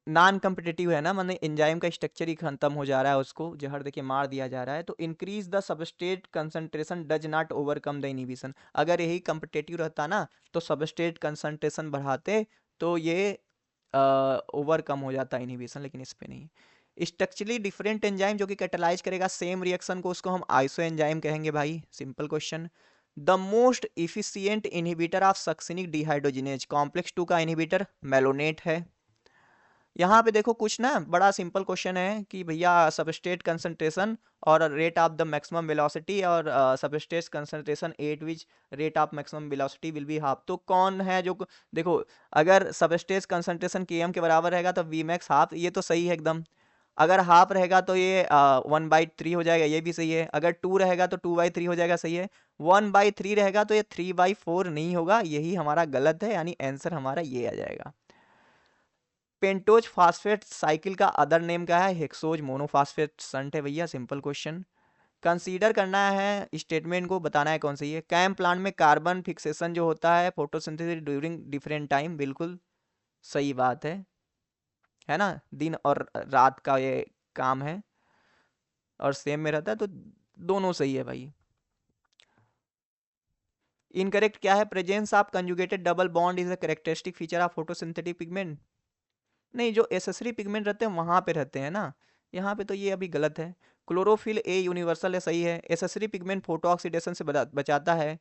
नॉन कम्पिटेटिव है ना, मतलब एंजाइम का स्ट्रक्चर ही खत्म हो जा रहा है, उसको जहर देके मार दिया जा रहा है, तो increase the substrate concentration does not overcome the inhibition, अगर यही कम्पिटेटिव रहता ना तो सबस्ट्रेट कंसंट्रेशन बढ़ाते तो ये ओवरकम हो जाता इनहिबिशन, लेकिन इस पे नहीं। स्ट्रक्चरली डिफरेंट एंजाइम जो कि कैटालाइज करेगा सेम रिएक्शन को, उसको हम आइसो एंजाइम कहेंगे भाई, simple question. The most efficient inhibitor of succinic dehydrogenase, complex 2 का इनहिबिटर मेलोनेट है। यहाँ पे देखो कुछ ना बड़ा सिंपल क्वेश्चन है कि भैया सबस्ट्रेट कंसंट्रेशन और rate of the maximum velocity और substrate concentration at which rate of maximum velocity will be half, तो कौन है जो, देखो अगर सबस्ट्रेट कंसंट्रेशन Km के बराबर रहेगा तो वी मैक्स हाफ, ये तो सही है एकदम। अगर हाफ रहेगा तो ये 1/3 हो जाएगा, ये भी सही है। अगर 2 रहेगा तो 2/3 हो जाएगा, सही है। 1/3 रहेगा तो ये 3/4 नहीं होगा, यही हमारा गलत है, यानी आंसर हमारा ये आ जाएगा। पेंटोज फास्फेट साइकिल का अदर नेम क्या है, हेक्सोज मोनोफास्फेट शंट है भैया, सिंपल क्वेश्चन। कंसीडर करना है स्टेटमेंट को, बताना है कौन सी है। कैम प्लांट में कार्बन फिक्सेशन जो होता है फोटोसिंथेसिस ड्यूरिंग डिफरेंट टाइम, बिल्कुल सही बात है ना, दिन और रात का ये काम है और सेम में रहता है, तो दोनों सही है भाई। इनकरेक्ट क्या है, presence of conjugated double bond is a characteristic feature of photosynthetic pigment, नहीं जो एसेसरी पिगमेंट रहते हैं वहां पे रहते हैं ना, यहाँ पे तो ये अभी गलत है। क्लोरोफिल ए यूनिवर्सल है, सही है। एसेसरी पिगमेंट फोटो ऑक्सीडेशन से बचाता है।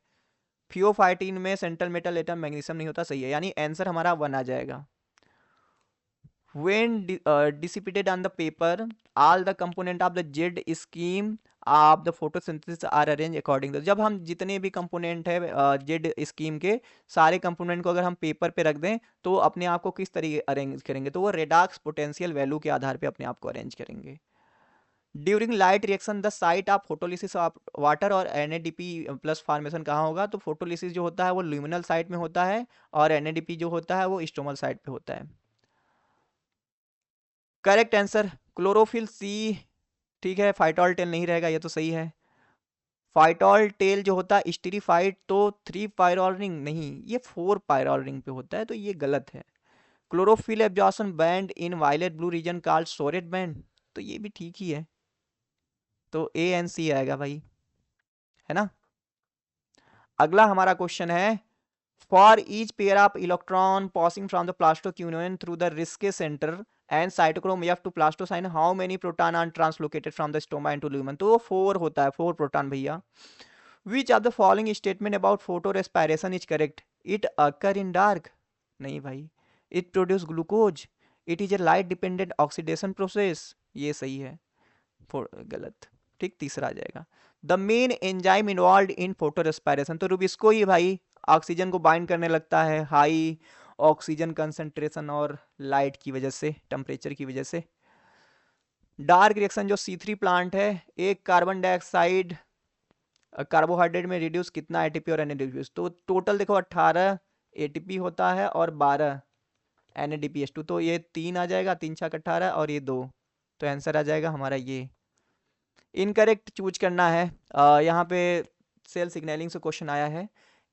फियोफाइटिन में सेंट्रल मेटल एटम मैग्नीशियम नहीं होता, सही है, यानी आंसर हमारा 1 आ जाएगा। when dissipated on the paper, all the component of the Z scheme of the photosynthesis are arranged according to, जब हम जितने भी कंपोनेंट है Z स्कीम के सारे कंपोनेंट को अगर हम पेपर पे रख दें तो अपने आप को किस तरीके अरेंज करेंगे, तो वो रेडॉक्स पोटेंशियल वैल्यू के आधार पे अपने आप को अरेंज करेंगे। During light reaction the site of photolysis of water और NADP प्लस फॉर्मेशन कहाँ होगा, तो फोटोलिसिस जो होता है वो ल्यूमिनल साइट में होता है और NADP जो होता है वो स्टोमल साइट पे होता है। करेक्ट आंसर क्लोरोफिल सी, ठीक है। फाइटोल टेल नहीं रहेगा, ये तो सही है। फाइटोल टेल जो होता है स्टीरिफाइड तो 3 पायरोल रिंग नहीं, ये 4 पायरोल रिंग पे होता है, तो ये गलत है। Chlorophyll absorption band in violet blue region called Soret band, तो ये भी ठीक ही है, तो ANC आएगा भाई, है ना। अगला हमारा क्वेश्चन है, for each pair of electron passing from the plastoquinone through the Rieske centre and cytochrome F to plastocyanin how many proton are translocated from the stoma into lumen, तो वो 4 होता है, 4 प्रोटॉन भैया। Which of the following statement about photo respiration is correct, it occur in dark, नहीं भाई। It produce glucose, it is a light dependent oxidation process, ये सही है, गलत, ठीक, तीसरा आ जाएगा। The main enzyme involve in photo respiration, तो रुबिस्को ही भाई ऑक्सीजन को बाइंड करने लगता है हाई ऑक्सीजन कंसंट्रेशन और लाइट की वजह से, टेम्परेचर की वजह से। डार्क रिएक्शन जो C3 प्लांट है, एक कार्बन डाइऑक्साइड कार्बोहाइड्रेट में रिड्यूस कितना ATP और NADPH, तो टोटल देखो 18 ATP होता है और 12 NADPH2, तो ये 3 आ जाएगा, 3 छक 18 और ये 2, तो आंसर आ जाएगा हमारा ये। इनकरेक्ट चूज करना है, यहाँ पे सेल सिग्नलिंग से क्वेश्चन आया है।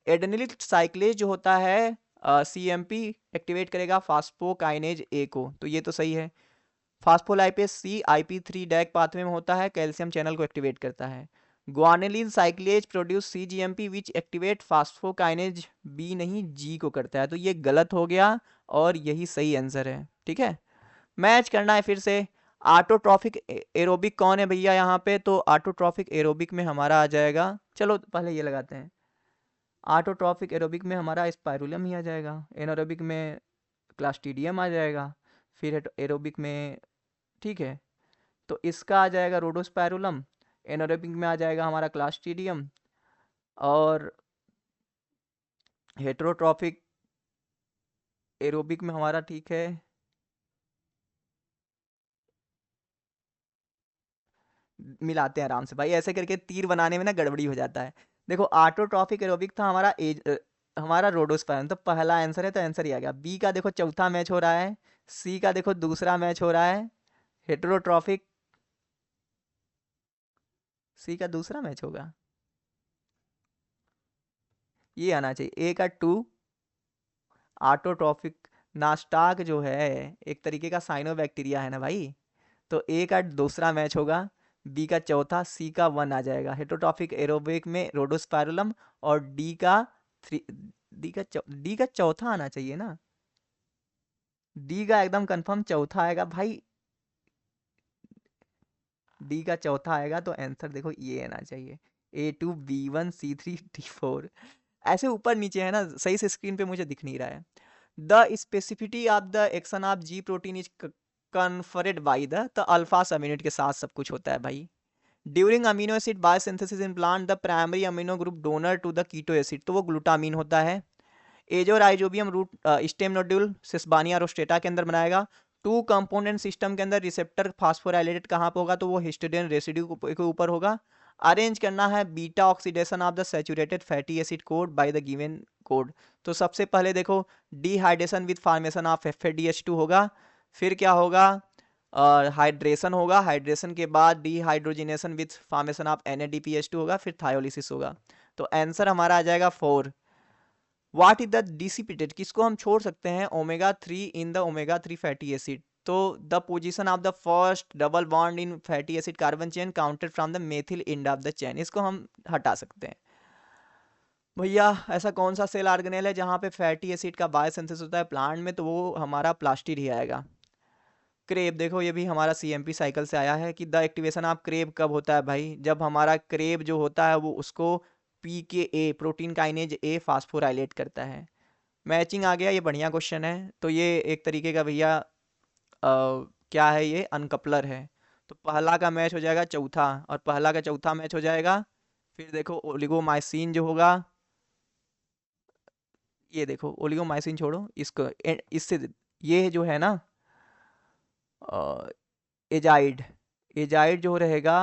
एडेनिल साइक्लेज जो होता है CMP एक्टिवेट करेगा फास्फोकाइनेज A को, तो ये तो सही है। फास्फोलाइपेज C IP3 डैक पाथवे में होता है, कैल्शियम चैनल को एक्टिवेट करता है। ग्वानिलीन साइक्लेज प्रोड्यूस CGMP विच एक्टिवेट फास्फोकाइनेज B नहीं G को करता है, तो ये गलत हो गया और यही सही आंसर है, ठीक है। मैच करना है फिर से। ऑटोट्रॉफिक एरोबिक कौन है भैया यहाँ पे, तो ऑटोट्रॉफिक एरोबिक में हमारा आ जाएगा, चलो पहले ये लगाते हैं। ऑटोट्रॉफिक एरोबिक में हमारा स्पाइरुलम ही आ जाएगा, एनारोबिक में क्लास्ट्रीडियम आ जाएगा, फिर एरोबिक में, ठीक है, तो इसका आ जाएगा रोडोस्पाइरुलम, एनारोबिक में आ जाएगा हमारा क्लास्ट्रीडियम, और हेटेरोट्रॉफिक एरोबिक में हमारा, ठीक है, मिलाते हैं आराम से भाई, ऐसे करके तीर बनाने में ना गड़बड़ी हो जाता है। देखो ऑटोट्रॉफिक एरोबिक था हमारा हमारा रोडोस्पायरम, तो पहला आंसर है, तो आंसर ही आ गया। बी का देखो चौथा मैच हो रहा है, सी का देखो दूसरा मैच हो रहा है, हेटेरोट्रॉफिक सी का दूसरा मैच होगा, ये आना चाहिए। ए का 2 ऑटोट्रॉफिक, नास्टाक जो है एक तरीके का साइनोबैक्टीरिया है ना भाई, तो ए का दूसरा मैच होगा, बी का चौथा, सी का 1 आ जाएगा। हेटेरोट्रॉफिक एरोबिक में रोडोस्पाइरुलम, और डी का चौथा आना चाहिए ना, डी का एकदम कंफर्म चौथा आएगा भाई, डी का चौथा आएगा, तो आंसर देखो ये आना चाहिए, A2B1C3D4, ऐसे ऊपर नीचे है ना, सही से स्क्रीन पे मुझे दिख नहीं रहा है। The specificity of the action of G protein is conferred by the alpha subunit के साथ सब कुछ होता है भाई। During amino acid biosynthesis in plant the primary amino group donor to the keto acid, तो वो ग्लूटामीन होता है। Azorhizobium root stem nodule sesbania rostrata के अंदर बनाएगा। टू कंपोनेंट सिस्टम के अंदर रिसेप्टर फास्फोराइलेटेड कहाँ पे होगा, तो वो हिस्टिडाइन रेसिड्यू के ऊपर होगा। अरेंज करना है beta oxidation of the saturated fatty acid code by the given code, तो सबसे पहले देखो dehydration with formation of FADH2 होगा, फिर क्या होगा, हाइड्रेशन होगा, हाइड्रेशन के बाद dehydrogenation with formation of NADPH2 होगा, फिर थायोलिसिस होगा, तो आंसर हमारा आ जाएगा 4। व्हाट इज द डिसिपेटेड, किसको हम छोड़ सकते हैं, omega-3 in the omega-3 fatty acid, तो the position of the first double bond in fatty acid carbon chain counted from the methyl end of the chain, इसको हम हटा सकते हैं। भैया ऐसा कौन सा सेल ऑर्गेनेल है जहाँ पे फैटी एसिड का बायोसिंथेसिस होता है प्लांट में, तो वो हमारा प्लास्टिड ही आएगा। क्रेब, देखो ये भी हमारा CMP साइकिल से आया है कि द एक्टिवेशन ऑफ क्रेब कब होता है भाई, जब हमारा क्रेब जो होता है वो उसको PKA protein kinase A phosphorylate करता है। मैचिंग आ गया, ये बढ़िया क्वेश्चन है, तो ये एक तरीके का भैया क्या है ये, अनकपलर है। तो पहला का मैच हो जाएगा चौथा, और पहला का चौथा मैच हो जाएगा। फिर देखो ओलिगोमाइसिन जो होगा, ये देखो ओलिगोमाइसिन छोड़ो इसको, इससे ये जो है ना एजाइड, एजाइड जो रहेगा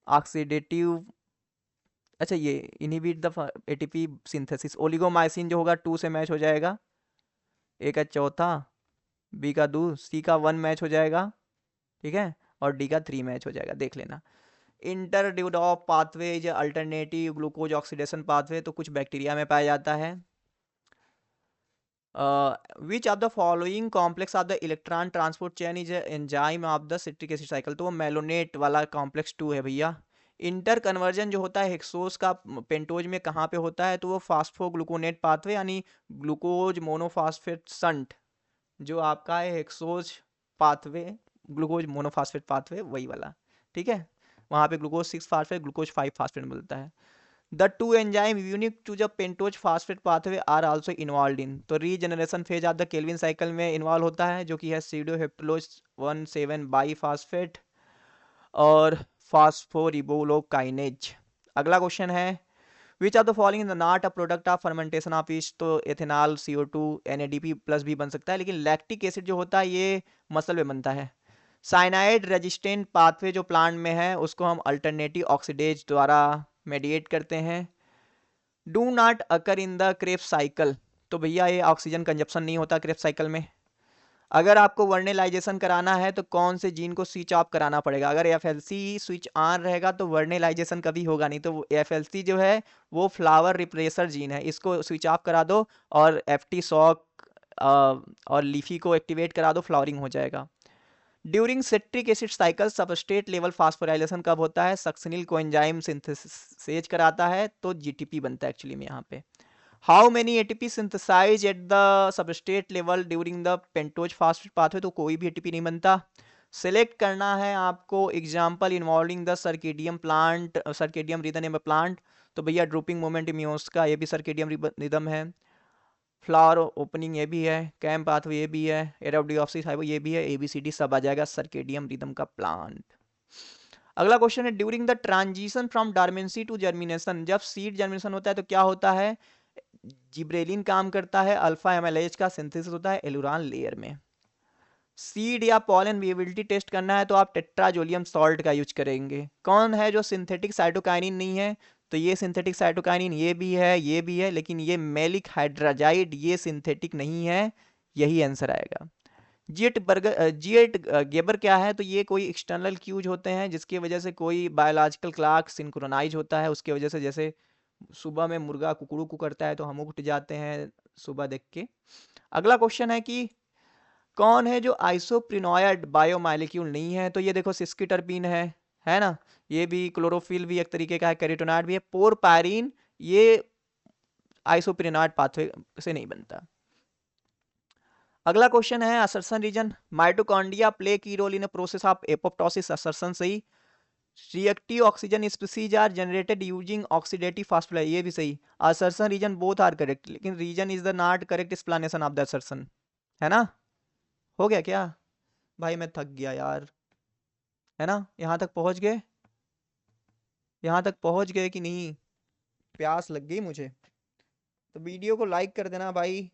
ऑक्सीडेटिव, अच्छा ये इनहिबिट द एटीपी सिंथेसिस। ओलिगोमाइसिन जो होगा 2 से मैच हो जाएगा, ए का चौथा, बी का 2, सी का 1 मैच हो जाएगा, ठीक है, और डी का 3 मैच हो जाएगा, देख लेना। Entner Doudoroff pathway is alternative glucose oxidation pathway, तो कुछ बैक्टीरिया में पाया जाता है। Which of the following complex of the electron transport chain is enzyme of the citric acid cycle, तो वो मेलोनेट वाला कॉम्प्लेक्स 2 है भैया। इंटर कन्वर्जन जो होता है हेक्सोस का पेंटोज में कहाँ पे होता है, तो वो फास्फोग्लूकोनेट पाथवे यानी ग्लूकोज मोनोफॉस्फेट संट जो आपका है hexose pathway, glucose monophosphate pathway वही वाला, ठीक है। वहाँ पे ग्लूकोज 6 फास्फेट ग्लूकोज 5 फास्फेट मिलता है। The two enzyme unique to the pentose phosphate pathway are also involve in, तो regeneration phase of the Calvin cycle में इन्वॉल्व होता है, जो कि है सीडोहेप्टलोज 1,7 बाई फास्फेट और फास्फोरिबोलोकाइनेज। अगला क्वेश्चन है which of the following is not a product of fermentation of east, तो एथेनॉल CO2 NADP प्लस भी बन सकता है, लेकिन लैक्टिक एसिड जो होता है ये मसल में बनता है। साइनाइड रेजिस्टेंट पाथवे जो प्लांट में है उसको हम अल्टरनेटिव ऑक्सीडेज द्वारा मेडिएट करते हैं। Do not occur in the Krebs cycle, तो भैया ये ऑक्सीजन कंजप्शन नहीं होता क्रेब्स साइकिल में। अगर आपको वर्नेलाइजेशन कराना है तो कौन से जीन को स्विच ऑफ कराना पड़ेगा, अगर FLC स्विच ऑन रहेगा तो वर्नेलाइजेशन कभी होगा नहीं, तो FLC जो है वो फ्लावर रिप्रेसर जीन है, इसको स्विच ऑफ करा दो और FT सॉक और लीफी को एक्टिवेट करा दो, फ्लावरिंग हो जाएगा। During citric acid cycle substrate level phosphorylation कब होता है, सक्सिनिल कोएंजाइम सिंथेसिस कराता है, तो GTP बनता है एक्चुअली में यहाँ पे। How many ATP synthesise at the substrate level during the pentose phosphate pathway, तो कोई भी ATP नहीं बनता। सेलेक्ट करना है आपको example involving the circadian plant, circadian rhythm plant, तो भैया ड्रूपिंग मोमेंट इम्यूस का ये भी सर्केडियम रिदम है। फ्लावर ओपनिंग ये भी है, कैम पाथवे ये भी है, एरोडियोप्सिस हाइपो ये भी है, ABCD सब आ जाएगा सर्केडियम रिदम का प्लांट। अगला क्वेश्चन है during the transition from dormancy to germination, जब सीड जर्मिनेशन होता है तो क्या होता है, जिब्रेलिन काम करता है, अल्फा एमाइलेज का सिंथेसिस होता है एलुरान लेयर में। सीड या पॉलन वेबिलिटी टेस्ट करना है तो आप टेट्राजोलियम सॉल्ट का यूज करेंगे। कौन है जो सिंथेटिक साइटोकाइनिन नहीं है, तो ये सिंथेटिक साइटोकाइनिन ये भी है, ये भी है, लेकिन ये मेलिक हाइड्राजाइड ये सिंथेटिक नहीं है, यही आंसर आएगा। जीएट गेबर क्या है, तो ये कोई एक्सटर्नल क्यूज होते हैं जिसकी वजह से कोई बायोलॉजिकल क्लॉक सिंक्रोनाइज होता है, उसके वजह से जैसे सुबह में मुर्गा कुकड़ू कु करता है तो हम उठ जाते हैं सुबह देख के। अगला क्वेश्चन है कि कौन है जो आइसोप्रिनॉयड बायोमॉलिक्यूल नहीं है, तो ये देखो सिस्किटरपीन है ना, ये भी क्लोरोफिल भी एक तरीके का है, कैरोटीनॉयड भी है, पोरपायरिन ये आइसोप्रिनॉयड पाथवे से नहीं बनता। अगला क्वेश्चन है assertion reason, mitochondria play key role in process of apoptosis, assertion सही। Reactive oxygen species are generated using oxidative phosphorylation, ये भी सही। Assertion reason both are correct, लेकिन reason is the not correct explanation of the assertion, है ना। हो गया क्या भाई, मैं थक गया यार, है ना। यहाँ तक पहुँच गए, यहाँ तक पहुँच गए कि नहीं, प्यास लग गई मुझे। तो वीडियो को लाइक कर देना भाई,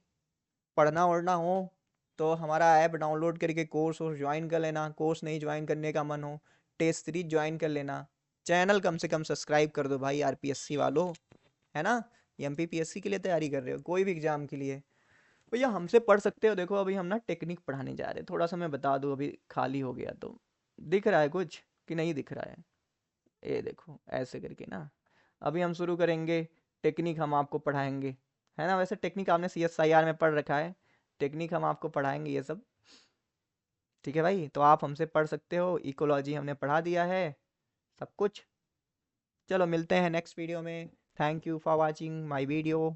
पढ़ना वढ़ना हो तो हमारा ऐप डाउनलोड करके कोर्स वोर्स ज्वाइन कर लेना, कोर्स नहीं ज्वाइन करने का मन हो टेस्ट सीरीज ज्वाइन कर लेना, चैनल कम से कम सब्सक्राइब कर दो भाई RPSC वालों, है ना। MPPSC के लिए तैयारी कर रहे हो, कोई भी एग्जाम के लिए भैया हमसे पढ़ सकते हो। देखो अभी हम ना टेक्निक पढ़ाने जा रहे हैं, थोड़ा सा मैं बता दूं, अभी खाली हो गया तो दिख रहा है कुछ कि नहीं दिख रहा है, ये देखो ऐसे करके ना, अभी हम शुरू करेंगे टेक्निक, हम आपको पढ़ाएंगे, है ना। वैसे टेक्निक आपने CSIR में पढ़ रखा है, टेक्निक हम आपको पढ़ाएंगे ये सब, ठीक है भाई। तो आप हमसे पढ़ सकते हो, इकोलॉजी हमने पढ़ा दिया है सब कुछ। चलो मिलते हैं नेक्स्ट वीडियो में, thank you for watching my video.